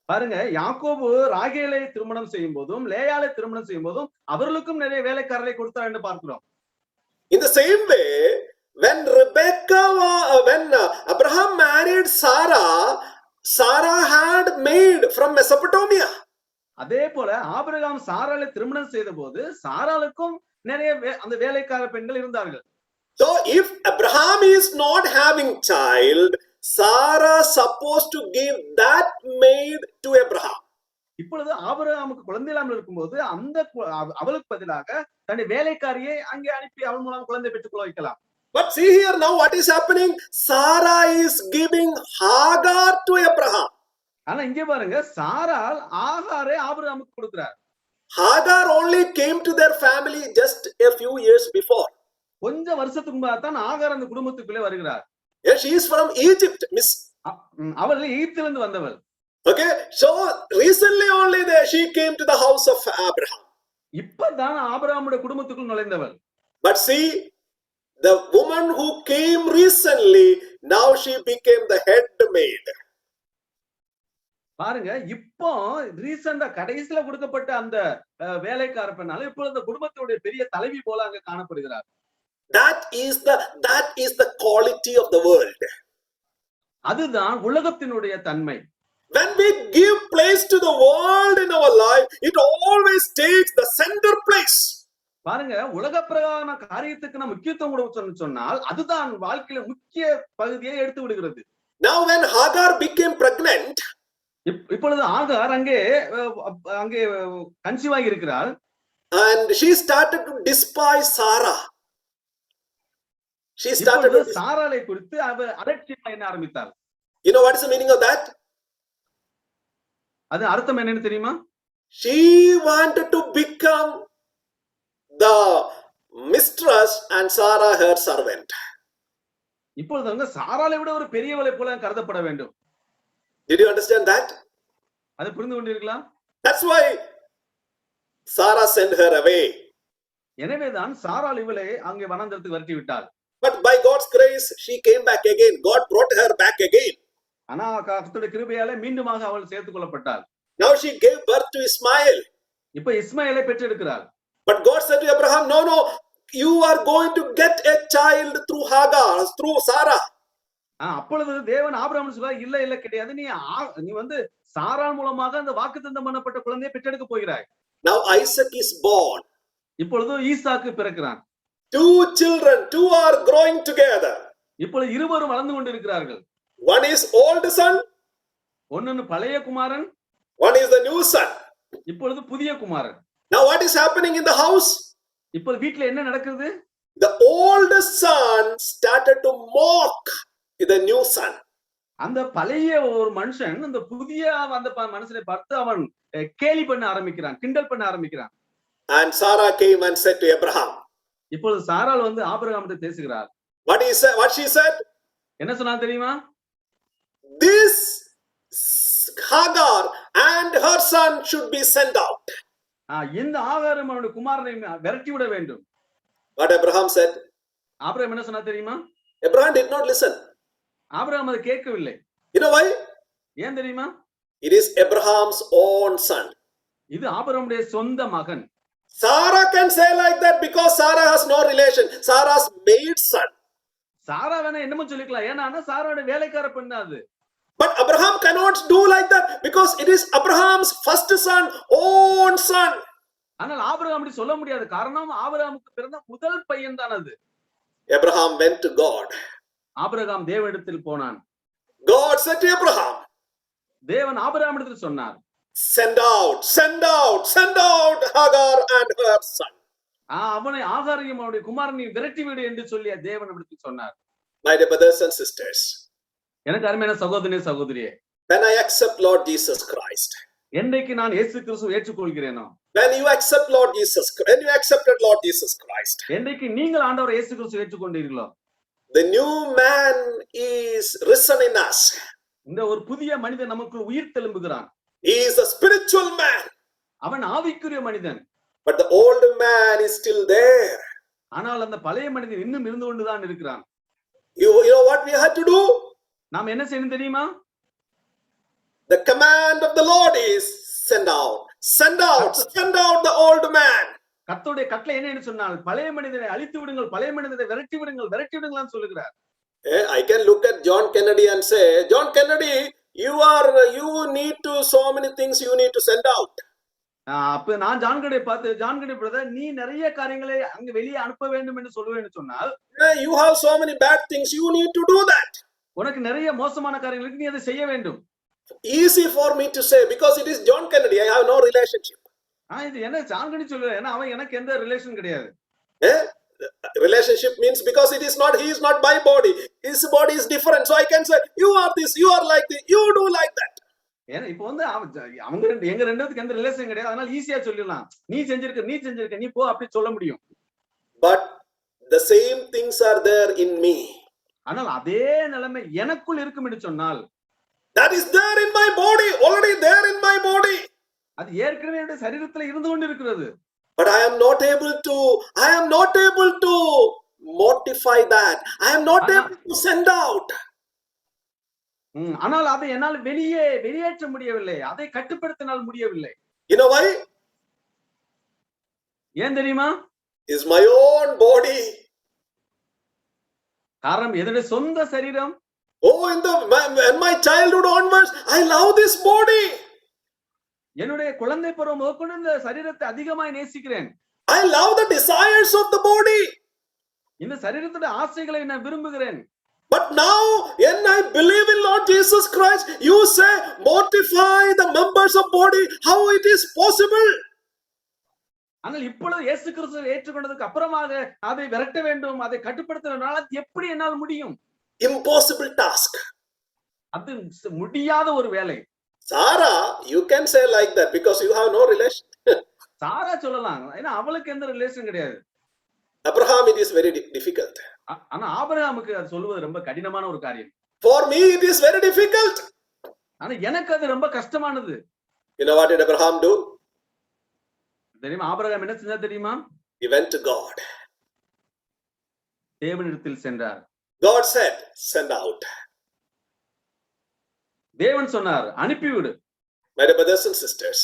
பாருங்க, யாக்கோபு ராகேலை திருமணம் செய்யும் போதும் லேயாளை திருமணம் செய்யும் போதும் அவர்களுக்கும் நிறைய வேலைக்காரரை கொடுத்தார் என்று பார்க்கிறோம்.
In the same way, when Abraham married Sarah had maid from Mesopotamia.
அதே போல ஆபிரகாம் சாராளை திருமணம் செய்த போது சாராளுக்கும் நிறைய அந்த வேலைக்கார பெண்கள் இருந்தார்கள்.
So if Abraham is not having child, Sarah supposed to give that maid to Abraham.
இப்பொழுது ஆபிரகாமுக்கு குழந்தை இல்லாமல் இருக்கும்போது அவளுக்கு பதிலாக தன்னுடைய வேலைக்காரியை அங்கே அனுப்பி அவள் மூலம் குழந்தை பெற்றுக்கொள்ள வைக்கலாம்.
But see here now what is happening? Sarah is giving Hagar to Abraham.
ஆனா இங்க பாருங்க, சாராள் ஆகாரை ஆபிரகாமுக்கு கொடுக்கிறார்.
Hagar only came to their family just a few years before.
கொஞ்ச வருஷத்துக்கு முன்னாடி தான் ஆகார் அந்த குடும்பத்துக்குள்ளே வருகிறார்.
Yes, she is from Egypt, miss.
அவள் எகிப்திலிருந்து வந்தவள்.
Okay, so recently only she came to the house of Abraham.
இப்பதான் ஆபிரகாமுடைய குடும்பத்துக்குள் நுழைந்தவள்.
But see, the woman who came recently, now she became the head maid.
பாருங்க, இப்போ ரீசெண்டா கடைசியில கொடுக்கப்பட்ட அந்த வேலைக்கார பெண்ணால இப்பொழுது அந்த குடும்பத்துடைய பெரிய தலைவி போல அங்க காணப்படுகிறார்.
That is the quality of the world.
அதுதான் உலகத்தினுடைய தன்மை.
When we give place to the world in our life, it always takes the center place.
பாருங்க, உலக பிரகார காரியத்துக்கு நம்ம முக்கியத்துவம் கொடுக்கணும்னு சொன்னால் அதுதான் வாழ்க்கையில முக்கிய பகுதியை எடுத்து விடுகிறது.
Now when Hagar became pregnant,
இப்பொழுது ஆகார் அங்கே கன்சீவ் ஆகி இருக்கிறார்.
And she started to despise Sarah. She started to
சாராளை குறித்து அவர் அலட்சியமா என்ன ஆரம்பித்தார்.
You know what is the meaning of that?
அது அர்த்தம் என்னன்னு தெரியுமா?
She wanted to become the mistress and Sarah her servant.
இப்பொழுது அவங்க சாராளை விட ஒரு பெரியவளை போல கருதப்பட வேண்டும்.
Did you understand that?
அதை புரிந்து கொண்டீர்களா?
That's why Sarah sent her away.
எனவேதான் சாராள் இவளை அங்கே வனாந்தரத்துக்கு விரட்டி விட்டாள்.
But by God's grace, she came back again. God brought her back again.
ஆனா கர்த்தருடைய கிருபையாலே மீண்டுமாக அவள் சேர்த்துக் கொள்ளப்பட்டாள்.
Now she gave birth to Ismail.
இப்ப இஸ்மாயேலை பெற்றெடுக்கிறாள்.
But God said to Abraham, no, you are going to get a child through Hagar, through Sarah.
அப்பொழுது தேவன் ஆபிரகாமுக்கு சொல்றார், இல்ல கிடையாது, நீ வந்து சாராள் மூலமாக அந்த வாக்குத்தத்தம் பண்ணப்பட்ட குழந்தையை பெற்றெடுக்க போகிறாய்.
Now Isaac is born.
இப்பொழுது ஈசாக்கு பிறக்கிறான்.
Two children, two are growing together.
இப்பொழுது இருவரும் வளர்ந்து கொண்டிருக்கிறார்கள்.
One is old son.
ஒன்னு பழைய குமாரன்.
One is the new son.
இப்பொழுது புதிய குமாரன்.
Now what is happening in the house?
இப்ப வீட்ல என்ன நடக்குது?
The old son started to mock the new son.
அந்த பழைய ஒரு மனுஷன் அந்த புதிய அந்த மனுஷனை பார்த்து அவன் கேலி பண்ண ஆரம்பிக்கிறான், கிண்டல் பண்ண ஆரம்பிக்கிறான்.
And Sarah came and said to Abraham.
இப்பொழுது சாராள் வந்து ஆபிரகாமிடம் பேசுகிறார்.
What she said?
என்ன சொன்னா தெரியுமா?
This Hagar and her son should be sent out.
இந்த ஆகாரம் அவனுடைய குமாரனை விரட்டி விட வேண்டும்.
What Abraham said?
ஆபிரகாம் என்ன சொன்னா தெரியுமா?
Abraham did not listen.
Abraham அதை கேட்கவில்லை.
You know why?
ஏன் தெரியுமா?
It is Abraham's own son.
இது ஆபிரகாமுடைய சொந்த மகன்.
Sarah can say like that because Sarah has no relation. Sarah's maid son.
சாரா வேணா என்னமோ சொல்லிக்கலாம், ஏன்னா சாராவோட வேலைக்கார பெண்ணு அது.
But Abraham cannot do like that because it is Abraham's first son, own son.
ஆனால் ஆபிரகாம் அப்படி சொல்ல முடியாது, காரணம் ஆபிரகாமுக்கு பிறந்த முதல் பையன் தான் அது.
Abraham went to God.
Abraham தேவனிடத்தில் போனான்.
God said to Abraham,
தேவன் ஆபிரகாமிடத்தில் சொன்னார்,
send out Hagar and her son.
அவனை ஆகாரையும் அவனுடைய குமாரனையும் விரட்டி விடு என்று சொல்லி தேவன் இடத்தில் சொன்னார்.
My dear brothers and sisters,
எனக்கு அருமையான சகோதரனே சகோதரியே,
when I accept Lord Jesus Christ,
என்னைக்கு நான் இயேசு கிறிஸ்துவை ஏற்றுக்கொள்கிறேனோ,
when you accepted Lord Jesus Christ,
என்னைக்கு நீங்கள் ஆண்டவர் இயேசு கிறிஸ்துவை ஏற்றுக்கொண்டீர்களோ,
the new man is risen in us.
இந்த ஒரு புதிய மனிதன் நமக்குள் உயிர் தெழும்புகிறான்.
He is a spiritual man.
அவன் ஆவிக்குரிய மனிதன்.
But the old man is still there.
ஆனால் அந்த பழைய மனிதன் இன்னும் இருந்து கொண்டுதான் இருக்கிறான்.
You know what we had to do?
நாம் என்ன செய்யணும் தெரியுமா?
The command of the Lord is send out the old man.
கர்த்தருடைய கட்டளை என்ன என்று சொன்னால், பழைய மனிதனை அழித்து விடுங்கள், பழைய மனிதனை விரட்டி விடுங்கள் சொல்லுகிறார்.
I can look at John Kennedy and say, John Kennedy, you need to so many things you need to send out.
அப்ப நான் ஜான்கடை பிரதர், நீ நிறைய காரியங்களை அங்க வெளியே அனுப்ப வேண்டும் என்று சொல்லுவேன்னு சொன்னால்,
you have so many bad things, you need to do that.
உனக்கு நிறைய மோசமான காரியங்களுக்கு நீ அதை செய்ய வேண்டும்.
Easy for me to say because it is John Kennedy, I have no relationship.
இது என்ன ஜான்கடை சொல்லுவேன், ஏன்னா அவன் எனக்கு எந்த ரிலேஷன் கிடையாது.
Relationship means because he is not my body, his body is different, so I can say you are this, you are like this, you do like that.
ஏன்னா இப்ப வந்து அவங்க எங்க ரெண்டுத்துக்கு எந்த ரிலேஷன் கிடையாது, அதனால ஈஸியா சொல்லிடலாம், நீ செஞ்சிருக்க நீ போ அப்படி சொல்ல முடியும்.
But the same things are there in me.
ஆனால் அதே நிலைமை எனக்குள் இருக்கும் என்று சொன்னால்,
that is there in my body, already there in my body.
அது ஏற்கனவே என்னுடைய சரீரத்துல இருந்து கொண்டு இருக்கிறது.
But I am not able to mortify that. I am not able to send out.
ஆனால் அதை என்னால் வெளியேற்ற முடியவில்லை, அதை கட்டுப்படுத்தினால் முடியவில்லை.
You know why?
ஏன் தெரியுமா?
Is my own body.
காரணம் என்னுடைய சொந்த சரீரம்.
In my childhood onwards, I love this body.
என்னுடைய குழந்தை பருவம் முதற்கொண்டு இந்த சரீரத்தை அதிகமாய் நேசிக்கிறேன்.
I love the desires of the body.
இந்த சரீரத்தோட ஆசைகளை நான் விரும்புகிறேன்.
But now, when I believe in Lord Jesus Christ, you say, mortify the members of body. How it is possible?
ஆனால் இப்பொழுது இயேசு கிறிஸ்துவை ஏற்றுக்கொண்டதுக்கு அப்புறமாக அதை விரட்ட வேண்டும், அதை கட்டுப்படுத்தணும்னால எப்படி என்னால் முடியும்?
Impossible task.
அது முடியாத ஒரு வேலை.
Sarah, you can say like that because you have no relation.
சாரா சொல்லலாம், ஏன்னா அவளுக்கு எந்த ரிலேஷன் கிடையாது.
Abraham, it is very difficult.
ஆனா ஆபிரகாமுக்கு அது சொல்வது ரொம்ப கடினமான ஒரு காரியம்.
For me, it is very difficult.
ஆனா எனக்கு அது ரொம்ப கஷ்டமானது.
You know what did Abraham do?
தெரியுமா ஆபிரகாம் என்ன செஞ்சா தெரியுமா?
He went to God.
தேவனிடத்தில் சென்றார்.
God said, send out.
தேவன் சொன்னார், அனுப்பிவிடு.
My dear brothers and sisters,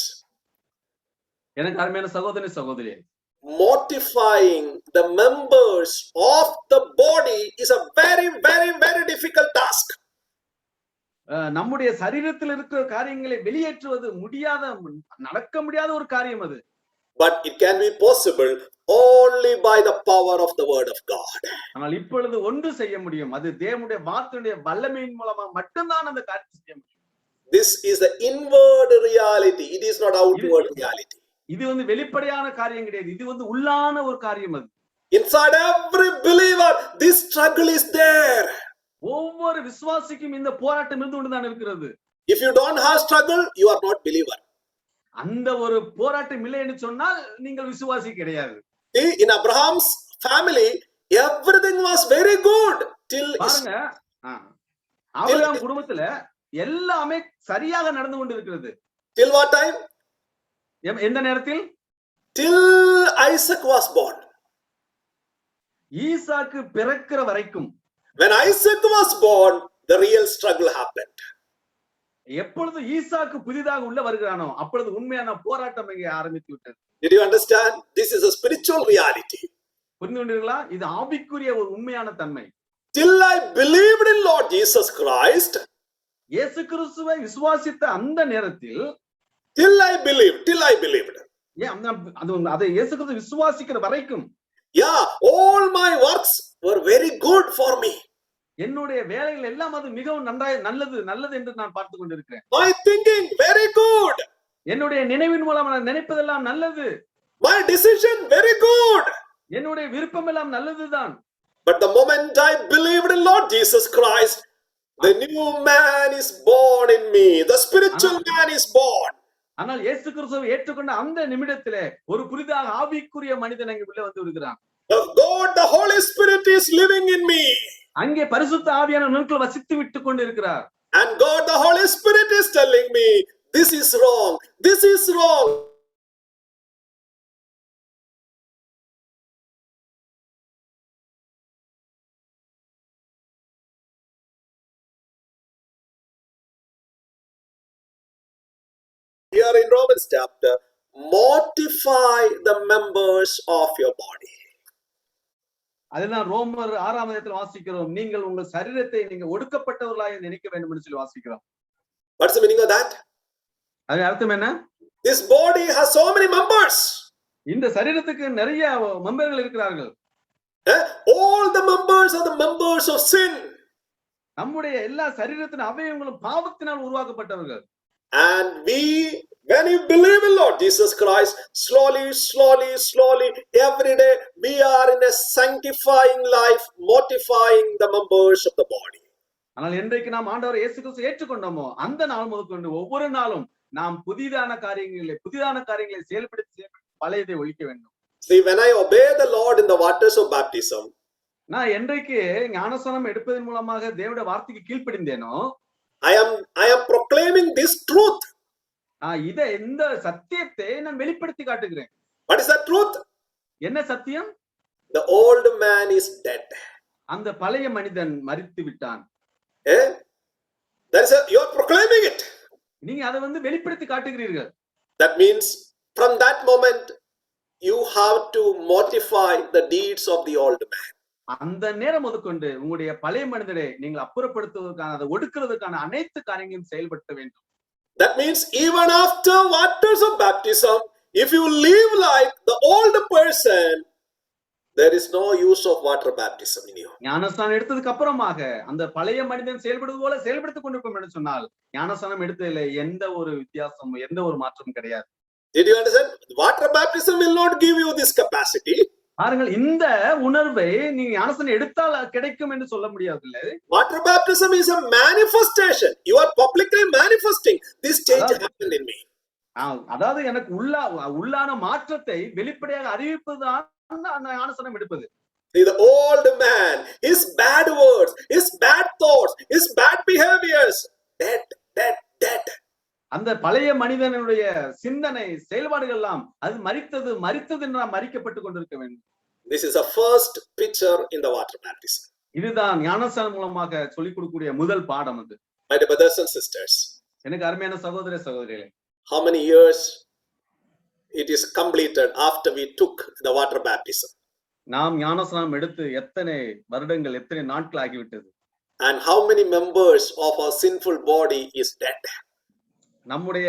எனக்கு அருமையான சகோதரி சகோதரியே,
mortifying the members of the body is a very, very, very difficult task.
நம்முடைய சரீரத்தில் இருக்கிற காரியங்களை வெளியேற்றுவது முடியாத, நடக்க முடியாத ஒரு காரியம் அது.
But it can be possible only by the power of the word of God.
ஆனால் இப்பொழுது ஒன்று செய்ய முடியும், அது தேவனுடைய வார்த்தையுடைய வல்லமையின் மூலமா மட்டும்தான் அந்த காரியத்தை செய்ய முடியும்.
This is the inward reality. It is not outward reality.
இது வந்து வெளிப்படையான காரியம் கிடையாது, இது வந்து உள்ளான ஒரு காரியம். அது
Inside every believer, this struggle is there.
ஒவ்வொரு விசுவாசிக்கும் இந்த போராட்டம் இருந்து கொண்டுதான் இருக்கிறது.
If you don't have struggle, you are not believer.
அந்த ஒரு போராட்டம் இல்லை என்று சொன்னால் நீங்கள் விசுவாசி கிடையாது.
See, in Abraham's family, everything was very good till
பாருங்க, ஆபிரகாம் குடும்பத்துல எல்லாமே சரியாக நடந்து கொண்டு இருக்கிறது.
till what time?
எந்த நேரத்தில்?
Till Isaac was born.
ஈசாக்கு பிறக்கிற வரைக்கும்.
When Isaac was born, the real struggle happened.
எப்பொழுது ஈசாக்கு புதிதாக உள்ள வருகிறானோ அப்பொழுது உண்மையான போராட்டம் இங்கே ஆரம்பித்து விட்டது.
Did you understand? This is a spiritual reality.
புரிந்து கொண்டீர்களா? இது ஆவிக்குரிய ஒரு உண்மையான தன்மை.
Till I believed in Lord Jesus Christ.
இயேசு கிறிஸ்துவை விசுவாசித்த அந்த நேரத்தில்,
till I believed.
அதை இயேசு கிறிஸ்து விசுவாசிக்கிற வரைக்கும்,
Yeah, all my works were very good for me.
என்னுடைய வேலைகள் எல்லாம் அது மிகவும் நல்லது என்று நான் பார்த்து கொண்டிருக்கிறேன்.
My thinking very good.
என்னுடைய நினைவின் மூலம் நான் நினைப்பதெல்லாம் நல்லது.
My decision very good.
என்னுடைய விருப்பம் எல்லாம் நல்லதுதான்.
But the moment I believed in Lord Jesus Christ, the new man is born in me. The spiritual man is born.
ஆனால் இயேசு கிறிஸ்துவை ஏற்றுக்கொண்ட அந்த நிமிடத்திலே ஒரு புதிதாக ஆவிக்குரிய மனிதன் அங்கே உள்ள வந்து விடுகிறான்.
God, the Holy Spirit is living in me.
அங்கே பரிசுத்த ஆவியான நமக்குள் வசித்து விட்டு கொண்டு இருக்கிறார்.
And God, the Holy Spirit is telling me, this is wrong. This is wrong. Here in Romans chapter, mortify the members of your body.
அதெல்லாம் ரோமர் 6ஆம் அதிகாரத்தில் வாசிக்கிறோம். நீங்கள் உங்கள் சரீரத்தை நீங்க ஒடுக்கப்பட்டவர்களாய் நினைக்க வேண்டும் என்று சொல்லி வாசிக்கிறோம்.
What's the meaning of that?
அது அர்த்தம் என்ன?
This body has so many members.
இந்த சரீரத்துக்கு நிறைய மெம்பர்கள் இருக்கிறார்கள்.
All the members are the members of sin.
நம்முடைய எல்லா சரீரத்தின் அவயவங்களும் பாவத்தினால் உருவாக்கப்பட்டவர்கள்.
And we, when you believe in Lord Jesus Christ, slowly, every day, we are in a sanctifying life, mortifying the members of the body.
ஆனால் இன்றைக்கு நாம் ஆண்டவர் இயேசு கிறிஸ்துவை ஏற்றுக்கொண்டோமோ அந்த நாள் முதற்கொண்டு ஒவ்வொரு நாளும் நாம் புதிதான காரியங்களை செயல்படுத்தி பழையதை ஒழிக்க வேண்டும்.
See, when I obey the Lord in the waters of baptism,
நான் என்றைக்கு ஞானஸ்நானம் எடுப்பதன் மூலமாக தேவனுடைய வார்த்தைக்கு கீழ்ப்படிந்தேனோ,
I am proclaiming this truth.
இந்த சத்தியத்தை நான் வெளிப்படுத்தி காட்டுகிறேன்.
What is that truth?
என்ன சத்தியம்?
The old man is dead.
அந்த பழைய மனிதன் மரித்து விட்டான்.
You are proclaiming it.
நீங்க அதை வெளிப்படுத்தி காட்டுகிறீர்கள்.
That means from that moment you have to mortify the deeds of the old man.
அந்த நேரம் முதற்கொண்டு உங்களுடைய பழைய மனிதனை நீங்கள் அப்புறப்படுத்துவதற்கான, அதை ஒடுக்கிறதுக்கான அனைத்து காரியங்களையும் செயல்படுத்த வேண்டும்.
That means even after waters of baptism, if you live like the old person, there is no use of water baptism in you.
ஞானஸ்நானம் எடுத்ததுக்கு அப்புறமாக அந்த பழைய மனிதன் செயல்படுவது போல செயல்படுத்திக் கொண்டிருப்போம் என்று சொன்னால் ஞானஸ்நானம் எடுத்ததில் எந்த ஒரு வித்தியாசமும் எந்த ஒரு மாற்றமும் கிடையாது.
Did you understand? Water baptism will not give you this capacity.
பாருங்கள், இந்த உணர்வை நீங்க ஞானஸ்நானம் எடுத்தால் கிடைக்கும் என்று சொல்ல முடியாதுல்ல.
Water baptism is a manifestation. You are publicly manifesting this change happened in me.
அதாவது எனக்கு உள்ளான மாற்றத்தை வெளிப்படையாக அறிவிப்பதுதான் ஞானஸ்நானம் எடுப்பது.
See, the old man, his bad words, his bad thoughts, his bad behaviors, dead.
அந்த பழைய மனிதனுடைய சிந்தனை செயல்பாடுகள் எல்லாம் அது மரித்தது என்று நாம் மரிக்கப்பட்டு கொண்டிருக்க வேண்டும்.
This is the first picture in the water baptism.
இதுதான் ஞானஸ்நானம் மூலமாக சொல்லிக் கொடுக்கக்கூடிய முதல் பாடம் அது.
My dear brothers and sisters,
எனக்கு அருமையான சகோதர சகோதரிகளே,
how many years it is completed after we took the water baptism?
நாம் ஞானஸ்நானம் எடுத்து எத்தனை வருடங்கள், எத்தனை நாட்கள் ஆகிவிட்டது?
And how many members of our sinful body is dead?
நம்முடைய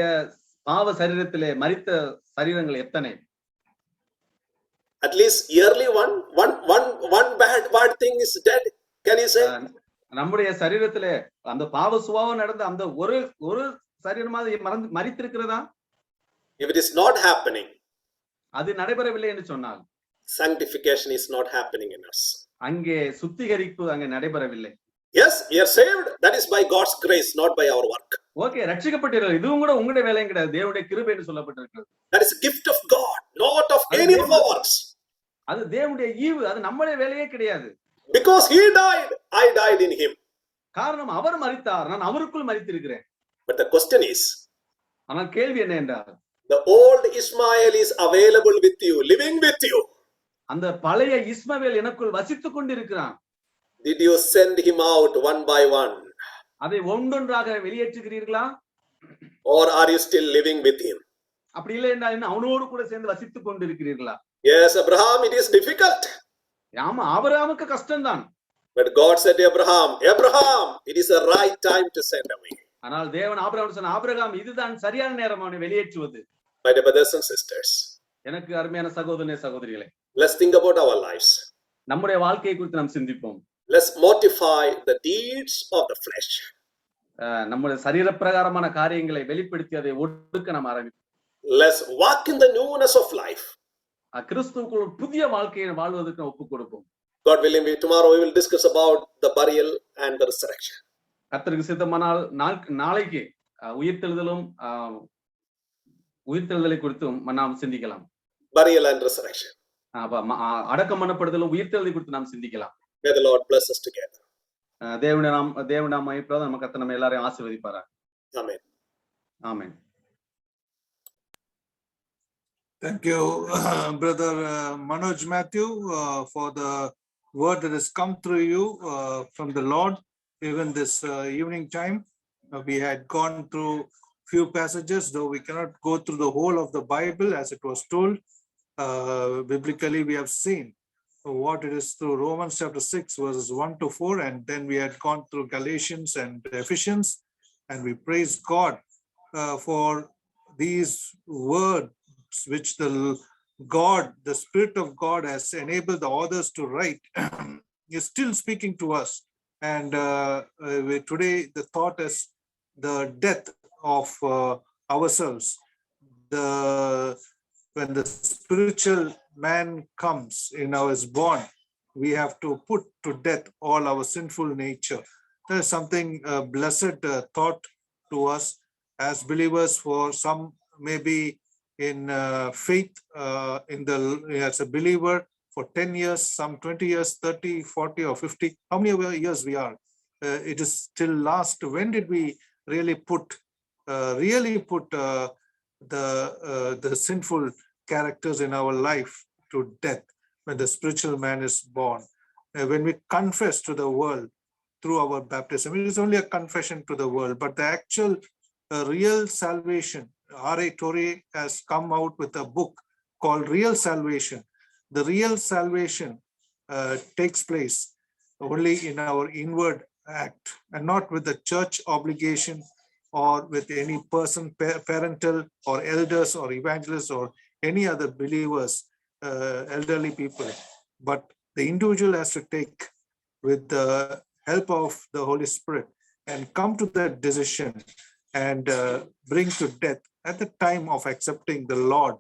பாவ சரீரத்திலே மரித்த சரீரங்கள் எத்தனை?
At least yearly one bad thing is dead. Can you say?
நம்முடைய சரீரத்திலே அந்த பாவ சுபாவம் நடந்த அந்த ஒரு சரீரமாவது மரித்திருக்கிறதா?
If it is not happening,
அது நடைபெறவில்லை என்று சொன்னால்
sanctification is not happening in us.
அங்கே சுத்திகரிப்பு அங்கே நடைபெறவில்லை.
Yes, we are saved. That is by God's grace, not by our work.
Okay, ரட்சிக்கப்பட்டீர்கள், இதுவும் கூட உங்களுடைய வேலையும் கிடையாது, தேவனுடைய கிருபை என்று சொல்லப்பட்டிருக்கிறது.
That is a gift of God, not of any of our works.
அது தேவனுடைய ஈவு, அது நம்முடைய வேலையே கிடையாது.
Because he died, I died in him.
காரணம் அவர் மரித்தார், நான் அவருக்குள் மரித்திருக்கிறேன்.
But the question is,
ஆனால் கேள்வி என்ன என்றால்,
the old Ishmael is available with you, living with you.
அந்த பழைய இஸ்மவேல் எனக்குள் வசித்துக் கொண்டிருக்கிறான்.
Did you send him out one by one?
அதை ஒன்றொன்றாக வெளியேற்றுகிறீர்களா?
Or are you still living with him?
அப்படி இல்லை என்றால் என்ன, அவனோடு கூட சேர்ந்து வசித்துக் கொண்டிருக்கிறீர்களா?
Yes, Abraham, it is difficult.
ஆமா, ஆபிரகாமுக்கு கஷ்டம்தான்.
But God said to Abraham, Abraham, it is the right time to send away.
ஆனால் தேவன் ஆபிரகாம் சொன்ன, ஆபிரகாம் இதுதான் சரியான நேரம் அவனை வெளியேற்றுவது.
My dear brothers and sisters,
எனக்கு அருமையான சகோதரனே சகோதரிகளே,
let's think about our lives.
நம்முடைய வாழ்க்கையை குறித்து நாம் சிந்திப்போம்.
Let's mortify the deeds of the flesh.
நம்முடைய சரீர பிரகாரமான காரியங்களை வெளிப்படுத்தி அதை ஒடுக்க நாம் ஆரம்பிப்போம்.
Let's walk in the newness of life.
கிறிஸ்துவுக்குள் ஒரு புதிய வாழ்க்கையை வாழ்வதற்கு ஒப்பு கொடுப்போம்.
God willing, tomorrow we will discuss about the burial and the resurrection.
கர்த்தருக்கு சித்தமானால் நாளைக்கு உயிர்த்தெழுதலை குறித்தும் நாம் சிந்திக்கலாம்.
Burial and resurrection.
அடக்கம் பண்ணப்படுதலும் உயிர்த்தெழுதலை குறித்து நாம் சிந்திக்கலாம்.
May the Lord bless us together.
தேவனுடைய நாம நம்ம கர்த்தர் நம்ம எல்லாரையும் ஆசீர்வதிப்பாரா.
Amen.
Amen.
Thank you, Brother Manoj Matthew, for the word that has come through you from the Lord. Even this evening time, we had gone through few passages, though we cannot go through the whole of the Bible as it was told. Biblically, we have seen what it is through Romans chapter 6, verses 1 to 4, and then we had gone through Galatians and Ephesians, and we praise God for these words which the Spirit of God has enabled the authors to write, is still speaking to us. And today the thought is the death of ourselves. When the spiritual man comes is born, we have to put to death all our sinful nature. There is something blessed thought to us as believers. For some maybe in faith as a believer for 10 years, some 20 years, 30, 40 or 50. How many years we are? It is till last. When did we really put the sinful characters in our life to death? When the spiritual man is born, when we confess to the world through our baptism, it is only a confession to the world, but the actual real salvation. R.A. Torrey has come out with a book called Real Salvation. The real salvation takes place only in our inward act, and not with the church obligation or with any person, parental or elders or evangelists or any other believers, elderly people. But the individual has to take, with the help of the Holy Spirit, and come to that decision and bring to death at the time of accepting the Lord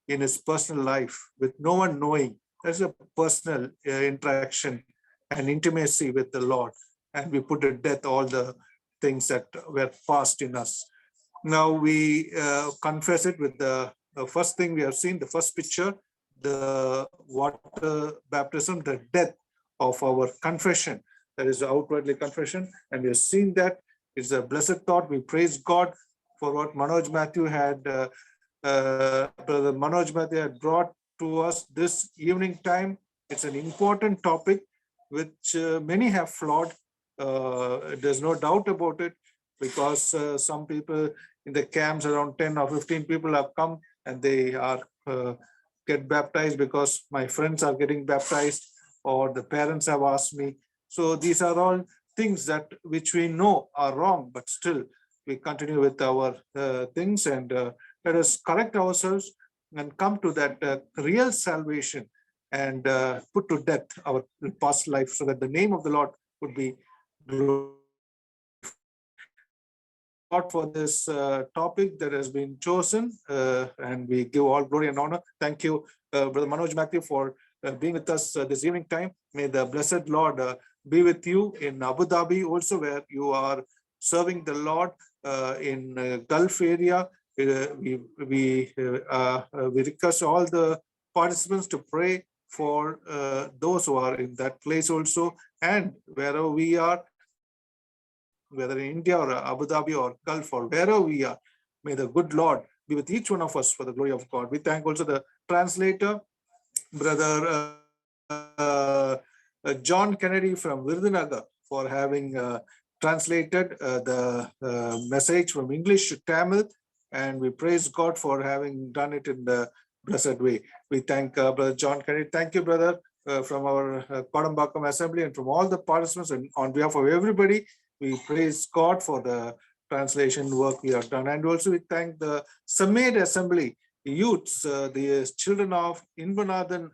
in his personal life, with no one knowing. There's a personal interaction and intimacy with the Lord, and we put to death all the things that were past in us. Now we confess it with the first thing we have seen, the first picture, the water baptism, the death of our confession. That is outwardly confession, and we have seen that. It's a blessed thought. We praise God for what Manoj Matthew had, Brother Manoj Matthew had brought to us this evening time. It's an important topic which many have flawed. There's no doubt about it, because some people in the camps, around 10 or 15 people have come and they are get baptized because my friends are getting baptized, or the parents have asked me. So these are all things that which we know are wrong, but still we continue with our things, and let us correct ourselves and come to that real salvation, and put to death our past life, so that the name of the Lord would be glorified. For this topic that has been chosen, and we give all glory and honor. Thank you, Brother Manoj Matthew, for being with us this evening time. May the blessed Lord be with you in Abu Dhabi also, where you are serving the Lord in Gulf area. We request all the participants to pray for those who are in that place also, and wherever we are, whether in India or Abu Dhabi or Gulf or wherever we are, may the good Lord be with each one of us for the glory of God. We thank also the translator, Brother John Kennedy from Virudhunagar, for having translated the message from English to Tamil, and we praise God for having done it in the blessed way. We thank Brother John Kennedy. Thank you, brother, from our Kodambakam Assembly and from all the participants, and on behalf of everybody, we praise God for the translation work we have done. And also we thank the Samad Assembly youths, the children of Invanathan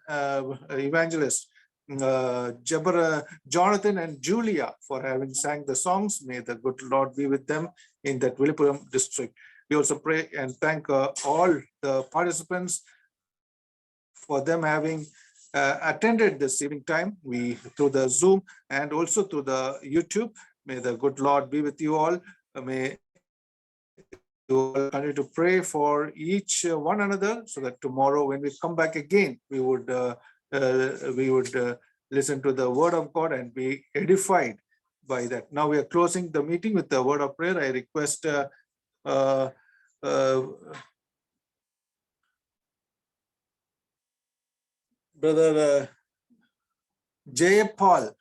evangelist, Jonathan and Julia, for having sang the songs. May the good Lord be with them in that Viluppuram district. We also pray and thank all the participants for them having attended this evening time, through the Zoom and also through the YouTube. May the good Lord be with you all. May you all continue to pray for each one another, so that tomorrow when we come back again, we would listen to the word of God and be edified by that. Now we are closing the meeting with the word of prayer. I request Brother Jayapal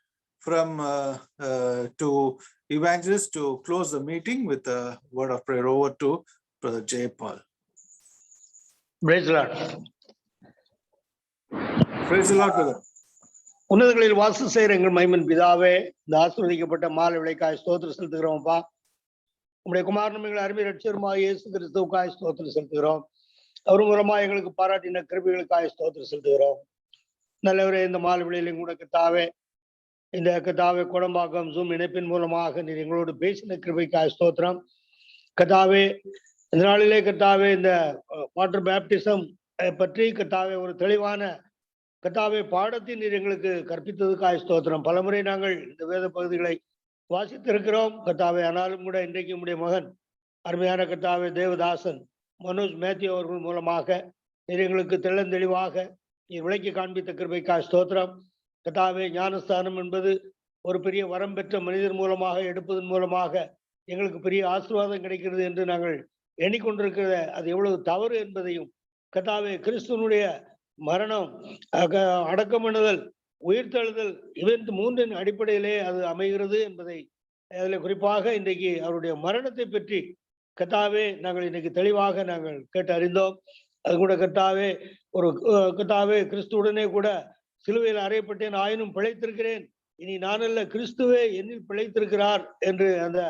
from to evangelist to close the meeting with the word of prayer. Over to Brother Jayapal.
Praise the Lord.
Praise the Lord, brother.
உன்னதங்களில் வாசம் செய்கிற எங்கள் Maiman பிதாவே, இந்த ஆசீர்வதிக்கப்பட்ட மாலை விளைக்காய் ஸ்தோத்திரம் செலுத்துகிறோம்ப்பா. உங்களுடைய குமாரனும் எங்கள் அருமை ரட்சகருமாகிய இயேசு கிறிஸ்துவுக்காய் ஸ்தோத்திரம் செலுத்துகிறோம். அவர் மூலமா எங்களுக்கு பாராட்டின கிருபைகளுக்காய் ஸ்தோத்திரம் செலுத்துகிறோம். நல்லவரே, இந்த மாலை விளையிலும் கூட கர்த்தாவே, இந்த கர்த்தாவே கோடம்பாக்கம் ஜூம் இணைப்பின் மூலமாக நீர் எங்களோடு பேசின கிருபைக்காய் ஸ்தோத்திரம். கர்த்தாவே, இந்த நாளிலே கர்த்தாவே இந்த வாட்டர் பேப்டிசம் பற்றி கர்த்தாவே ஒரு தெளிவான கர்த்தாவே பாடத்தை நீர் எங்களுக்கு கற்பித்ததுக்காய் ஸ்தோத்திரம். பலமுறை நாங்கள் இந்த வேத பகுதிகளை வாசித்திருக்கிறோம் கர்த்தாவே. ஆனாலும் கூட இன்றைக்கு உம்முடைய மகன் அருமையான கர்த்தாவே தேவதாசன் மனோஜ் மேத்யூ அவர்கள் மூலமாக நீர் எங்களுக்கு தெளிவாக நீர் விளக்கி காண்பித்த கிருபைக்காய் ஸ்தோத்திரம். கர்த்தாவே, ஞானஸ்தானம் என்பது ஒரு பெரிய வரம் பெற்ற மனிதர் மூலமாக எடுப்பதன் மூலமாக எங்களுக்கு பெரிய ஆசீர்வாதம் கிடைக்கிறது என்று நாங்கள் எண்ணிக்கொண்டிருக்கிற அது எவ்வளவு தவறு என்பதையும், கர்த்தாவே கிறிஸ்துவனுடைய மரணம், அடக்கமணுதல், உயிர்த்தெழுதல், இவன் மூன்றின் அடிப்படையிலே அது அமைகிறது என்பதை அதில் குறிப்பாக இன்றைக்கு அவருடைய மரணத்தை பற்றி கர்த்தாவே நாங்கள் இன்னைக்கு தெளிவாக நாங்கள் கேட்டு அறிந்தோம். அது கூட கர்த்தாவே ஒரு கர்த்தாவே கிறிஸ்துவுடனே கூட சிலுவையில் அறையப்பட்டேன், ஆயினும் பிழைத்திருக்கிறேன், இனி நானல்ல கிறிஸ்துவே என்னில் பிழைத்திருக்கிறார் என்று அந்த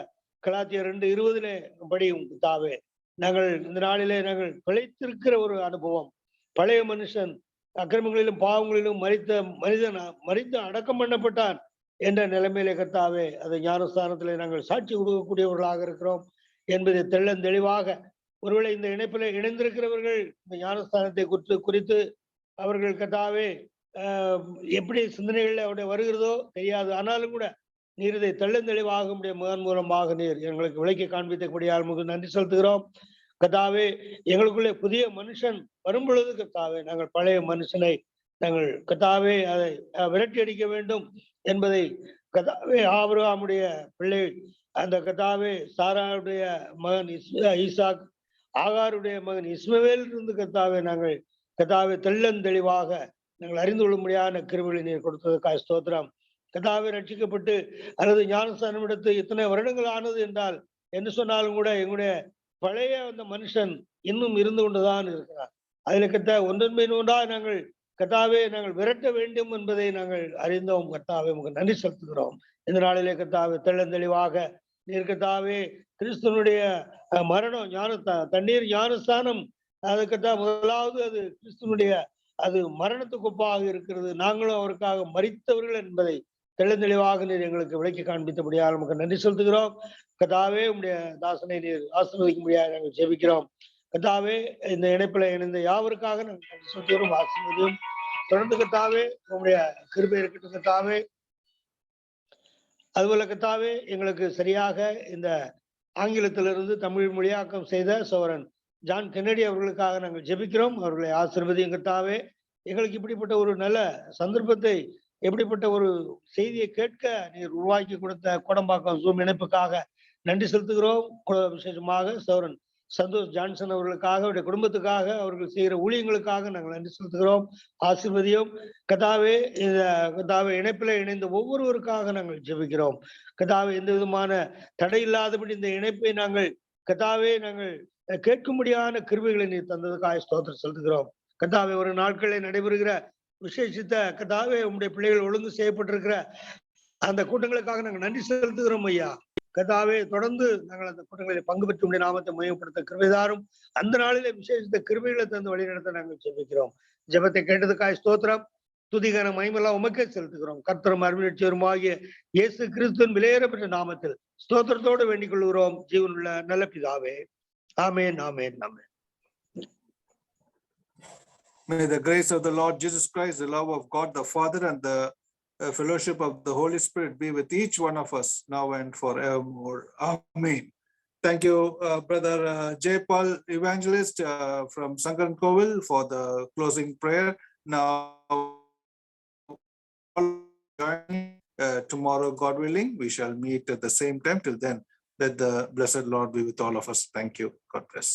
கலாத்தியர் 2:20 படியும் கர்த்தாவே. நாங்கள் இந்த நாளிலே நாங்கள் பிழைத்திருக்கிற ஒரு அனுபவம். பழைய மனுஷன் அக்கிரமங்களிலும் பாவங்களிலும் மரித்து அடக்கம் பண்ணப்பட்டான் என்ற நிலைமையிலே கர்த்தாவே அதை ஞானஸ்தானத்திலே நாங்கள் சாட்சி கொடுக்கக்கூடியவர்களாக இருக்கிறோம் என்பதை தெளிவாக ஒருவேளை இந்த இணைப்பில் இணைந்திருக்கிறவர்கள் இந்த ஞானஸ்தானத்தை குறித்து அவர்கள் கர்த்தாவே எப்படி சிந்தனைகள் அவருடைய வருகிறதோ தெரியாது. ஆனாலும் கூட நீர் இதை தெளிவாக உடைய மகன் மூலமாக நீர் எங்களுக்கு விளக்கி காண்பித்தபடியால் உங்களுக்கு நன்றி செலுத்துகிறோம். கர்த்தாவே, எங்களுக்குள்ளே புதிய மனுஷன் வரும் பொழுது கர்த்தாவே நாங்கள் பழைய மனுஷனை நாங்கள் கர்த்தாவே அதை விரட்டி அடிக்க வேண்டும் என்பதை கர்த்தாவே ஆபிரகாமுடைய பிள்ளை அந்த கத்தாவே சாராவுடைய மகன் ஈசாக், ஆகாருடைய மகன் இஸ்மவேல் இருந்து கத்தாவே நாங்கள் கத்தாவே தெளிவாக நாங்கள் அறிந்து கொள்ளும்படியான கிருபைகளை நீர் கொடுத்ததுக்காக ஸ்தோத்திரம். கத்தாவே ரட்சிக்கப்பட்டு அல்லது ஞானஸ்தானம் எடுத்து இத்தனை வருடங்கள் ஆனது என்றால் என்று சொன்னாலும் கூட எங்களுடைய பழைய அந்த மனுஷன் இன்னும் இருந்து கொண்டுதான் இருக்கிறார். அதில் ஒன்றன்பின் ஒன்றா நாங்கள் கத்தாவே நாங்கள் விரட்ட வேண்டும் என்பதை நாங்கள் அறிந்தோம். கத்தாவே உங்களுக்கு நன்றி செலுத்துகிறோம். இந்த நாளிலே கத்தாவே தெளிவாக நீர் கத்தாவே கிறிஸ்துவனுடைய மரணம் தண்ணீர் ஞானஸ்தானம் அது கத்தா முதலாவது அது கிறிஸ்துவனுடைய அது மரணத்துக்கு ஒப்பாக இருக்கிறது. நாங்களும் அவருக்காக மரித்தவர்கள் என்பதை தெளிவாக நீர் எங்களுக்கு விளக்கி காண்பித்தபடியால் நமக்கு நன்றி செலுத்துகிறோம். கத்தாவே உங்களுடைய தாசனை நீர் ஆசீர்வதிக்கும்படியாக நாங்கள் ஜெபிக்கிறோம். கத்தாவே இந்த இணைப்பில் இணைந்த யாவருக்காக நாங்கள் நன்றி செலுத்துகிறோம். ஆசீர்வதியும் தொடர்ந்து கத்தாவே உங்களுடைய கிருபை இருக்கட்டும். கத்தாவே அதுபோல கத்தாவே எங்களுக்கு சரியாக இந்த ஆங்கிலத்திலிருந்து தமிழ் மொழியாக்கம் செய்த சோரன் ஜான் கென்னடி அவர்களுக்காக நாங்கள் ஜெபிக்கிறோம். அவர்களை ஆசீர்வதியும் கத்தாவே. எங்களுக்கு இப்படிப்பட்ட ஒரு நல்ல சந்தர்ப்பத்தை, எப்படிப்பட்ட ஒரு செய்தியை கேட்க நீர் உருவாக்கி கொடுத்த கோடம்பாக்கம் ஜூம் இணைப்புக்காக நன்றி செலுத்துகிறோம். விசேஷமாக சோரன் சந்தோஷ் ஜான்சன் அவர்களுக்காக, அவருடைய குடும்பத்துக்காக, அவர்கள் செய்கிற ஊழியங்களுக்காக நாங்கள் நன்றி செலுத்துகிறோம். ஆசீர்வதியும் கத்தாவே. இந்த கத்தாவே இணைப்பில் இணைந்த ஒவ்வொருவருக்காக நாங்கள் ஜெபிக்கிறோம். கத்தாவே எந்த விதமான தடை இல்லாதபடி இந்த இணைப்பை நாங்கள் கத்தாவே நாங்கள் கேட்கும்படியான கிருபைகளை நீர் தந்ததுக்காக ஸ்தோத்திரம் செலுத்துகிறோம். கத்தாவே ஒரு நாட்களில் நடைபெறுகிற விசேஷித்த கத்தாவே உங்களுடைய பிள்ளைகள் ஒழுங்கு செய்யப்பட்டிருக்கிற அந்த கூட்டங்களுக்காக நாங்கள் நன்றி செலுத்துகிறோம் ஐயா. கத்தாவே தொடர்ந்து நாங்கள் அந்த கூட்டங்களில் பங்கு பெற்று உடைய நாமத்தை மையப்படுத்த கிருபைதாரும். அந்த நாளிலே விசேஷித்த கிருபைகளை தந்து வழிநடத்த நாங்கள் ஜெபிக்கிறோம். ஜெபத்தை கேட்டதுக்காக ஸ்தோத்திரம். துதிகான மகிமையெல்லாம் உமக்கே செலுத்துகிறோம். கர்த்தரும் அருமையுமாகிய இயேசு கிறிஸ்துவின் விலையேறப்பட்ட நாமத்தில் ஸ்தோத்திரத்தோடு வேண்டிக் கொள்கிறோம் ஜீவனுள்ள நல்ல பிதாவே. ஆமென், ஆமென், ஆமென்.
May the grace of the Lord Jesus Christ, the love of God the Father, and the fellowship of the Holy Spirit be with each one of us now and forevermore. Amen. Thank you, Brother J. Paul, Evangelist from Sankaran Kovil, for the closing prayer. Now, tomorrow, God willing, we shall meet at the same time. Till then, let the blessed Lord be with all of us. Thank you. God bless.